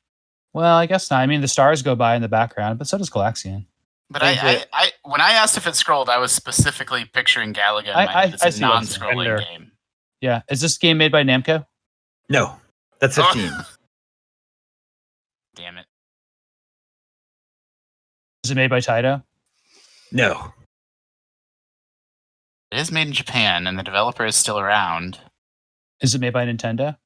Well, I guess not. I mean, the stars go by in the background, but so does Galaxian. But I when I asked if it scrolled, I was specifically picturing Galaga in my head. I It's see a what you're saying. non-scrolling game. Yeah. Is this game made by Namco? No. That's 15. Damn it. Is it made by Taito? No. It is made in Japan, and the developer is still around. Is it made by Nintendo?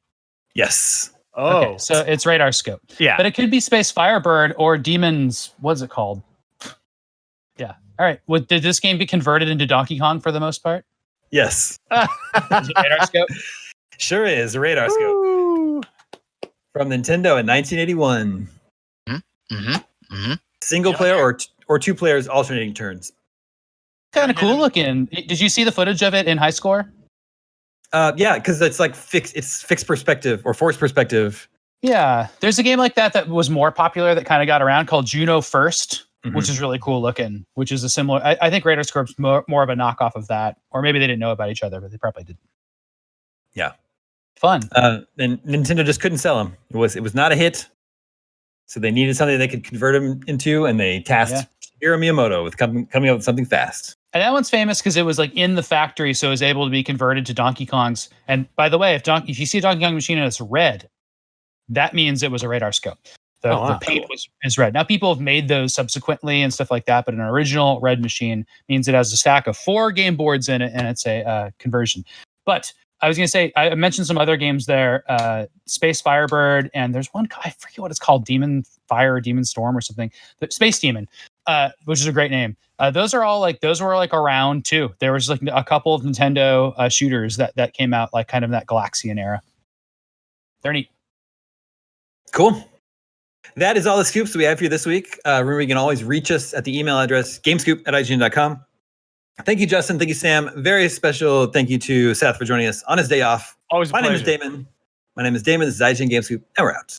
Yes. Oh, Okay, so it's Radar Scope. yeah. But it could be Space Firebird or Demons. What's it called? Yeah. All right. Did this game be converted into Donkey Kong for the most part? Yes. Is it Radar Scope? Sure is. Radar Scope. Woo. From Nintendo in 1981. Single Yeah. player or two players alternating turns. Kind of cool looking. Did you see the footage of it in high score? Yeah, because it's like fixed perspective or forced perspective. Yeah. There's a game like that was more popular that kind of got around called Juno First, Mhm. which is really cool looking, which is a similar. I think Radar Scope's more of a knockoff of that. Or maybe they didn't know about each other, but they probably did. Yeah. Fun. And Nintendo just couldn't sell them. It was not a hit. So they needed something they could convert them into, and they tasked Shigeru Miyamoto with coming up with something fast. And that one's famous because it was like in the factory, so it was able to be converted to Donkey Kong's. And by the way, if you see a Donkey Kong machine and it's red, that means it was a Radar Scope. The paint is red. Now people have made those subsequently and stuff like that, but an original red machine means it has a stack of 4 game boards in it, and it's a conversion. But I was going to say, I mentioned some other games there, Space Firebird, and there's one, I forget what it's called, Demon Fire or Demon Storm or something, Space Demon, which is a great name. Those were around too. There was like a couple of Nintendo shooters that came out like kind of that Galaxian era. They're neat. Cool. That is all the scoops we have for you this week. Remember, you can always reach us at the email address gamescoop@ign.com. Thank you, Justin. Thank you, Sam. Very special thank you to Seth for joining us on his day off. Always a My name is pleasure. Damon. This is IGN Game Scoop, and we're out.